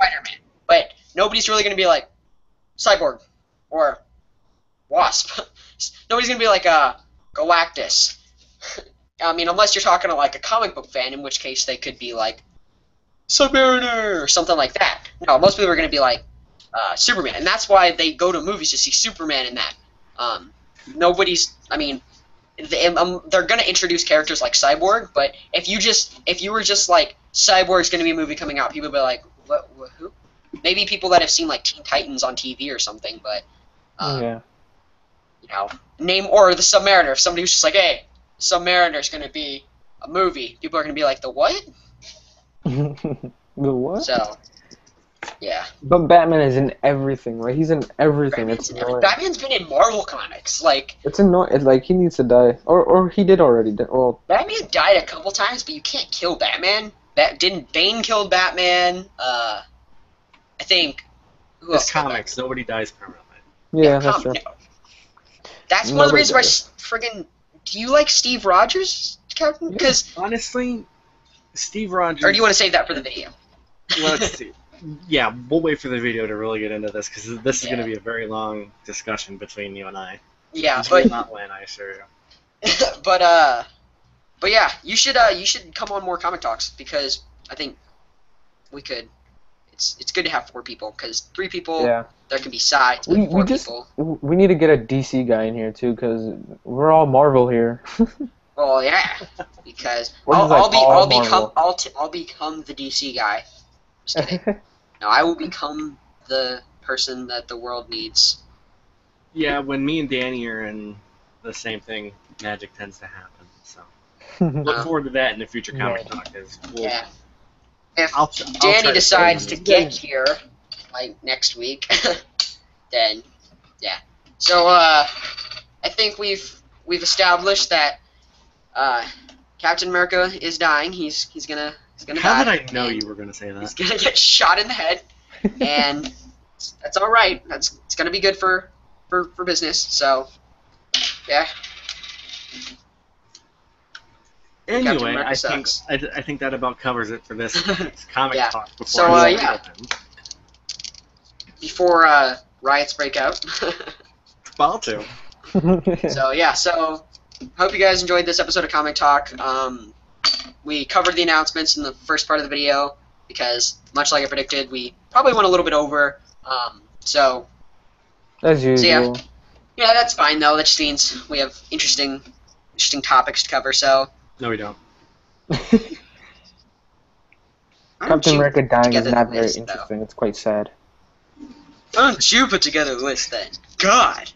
Spider-Man, but nobody's really going to be like Cyborg or Wasp. Nobody's going to be like Galactus. I mean, unless you're talking to like a comic book fan, in which case they could be like Submariner or something like that. No, most people are going to be like Superman, and that's why they go to movies to see Superman in that. I mean, they're going to introduce characters like Cyborg, but if you were just like Cyborg's going to be a movie coming out, people would be like, what who? Maybe people that have seen like Teen Titans on TV or something, but Yeah. name or the Submariner. If somebody was just like, hey, Submariner's going to be a movie, people are going to be like, the what? The what? So, yeah. But Batman is in everything. Like he's in everything. Batman's been in Marvel comics. Like, It's annoying. Like he needs to die, or he did already. Well, Batman died a couple times, but you can't kill Batman. Didn't Bane kill Batman? I think. Who else It's killed comics. Nobody dies permanently. yeah, Batman? that's true. No. That's one of the Nobody reasons why does. friggin'. Do you like Steve Rogers, Captain? Because, Honestly, Steve Rogers. or do you want to save that for the video? Let's see. Yeah, we'll wait for the video to really get into this because this is Yeah. going to be a very long discussion between you and I. Yeah, This will but not win, I assure you. but yeah, you should come on more comic talks because I think we could. It's good to have 4 people because 3 people Yeah. there can be sides. But We 4 just people. we need to get a DC guy in here too, because we're all Marvel here. Well, yeah, because We're just, like, all I'll become the DC guy. Just kidding. No, I will become the person that the world needs. Yeah, when me and Danny are in the same thing, magic tends to happen. So look forward to that in the future comic talk. Yeah. If I'll try Danny to decides stay to in get here, like next week, then yeah, So I think we've established that Captain America is dying. He's gonna How die. did I know and you were going to say He's that? gonna get shot in the head, and that's all right. It's gonna be good for business. So yeah. Captain Anyway, America I think sucks. I think that about covers it for this week's comic Yeah. talk. Before So, I yeah. Before riots break out. About to. So yeah. So hope you guys enjoyed this episode of Comic Talk. We covered the announcements in the first part of the video because, much like I predicted, we probably went a little bit over. So As usual. yeah, that's fine though. That just means we have interesting topics to cover. So No, we don't. Captain America dying is not very list, interesting. It's quite sad. Why don't you put together the list then? God,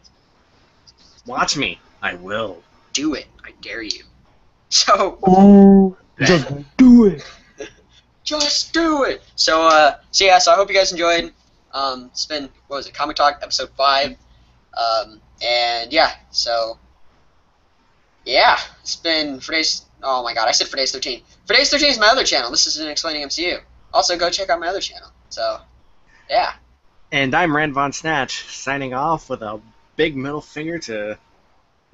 Watch me. I will. do it! I dare you. So Ooh, just do it. just do it. So yeah. So I hope you guys enjoyed. It's been, what was it? Comic Talk episode 5. And yeah. So yeah, it's been Friday's. Oh my God, I said Friday's 13. Friday's 13 is my other channel. This is an Explaining MCU. Also, go check out my other channel. So yeah. And I'm Rand Von Snatch, signing off with a big middle finger to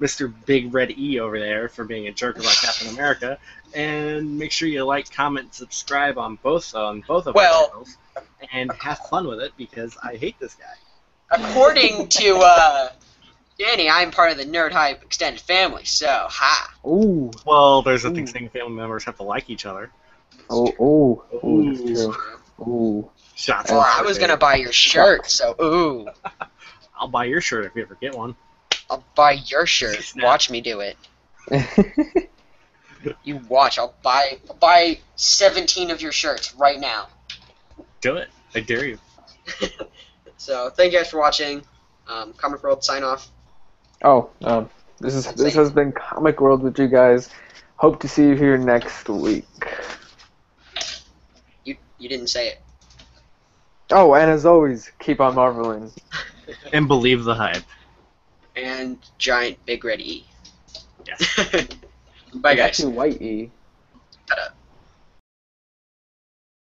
Mr. Big Red E over there for being a jerk about Captain America. And make sure you like, comment, subscribe on both of our channels, and have fun with it because I hate this guy. According to Danny, I'm part of the NerdHype extended family. So ha. Ooh. Well, there's a thing saying family members have to like each other. Oh, that's true. Ooh. Shots. Or I was gonna buy your shirt. So ooh. I'll buy your shirt if you ever get one. I'll buy your shirt. Watch me do it. You watch. I'll buy 17 of your shirts right now. Do it. I dare you. So thank you guys for watching. Comic World sign off. This has been Comic World with you guys. Hope to see you here next week. You didn't say it. Oh, and as always, keep on marveling. And believe the hype. And giant big red E. Yes. Bye guys. Actually, white E.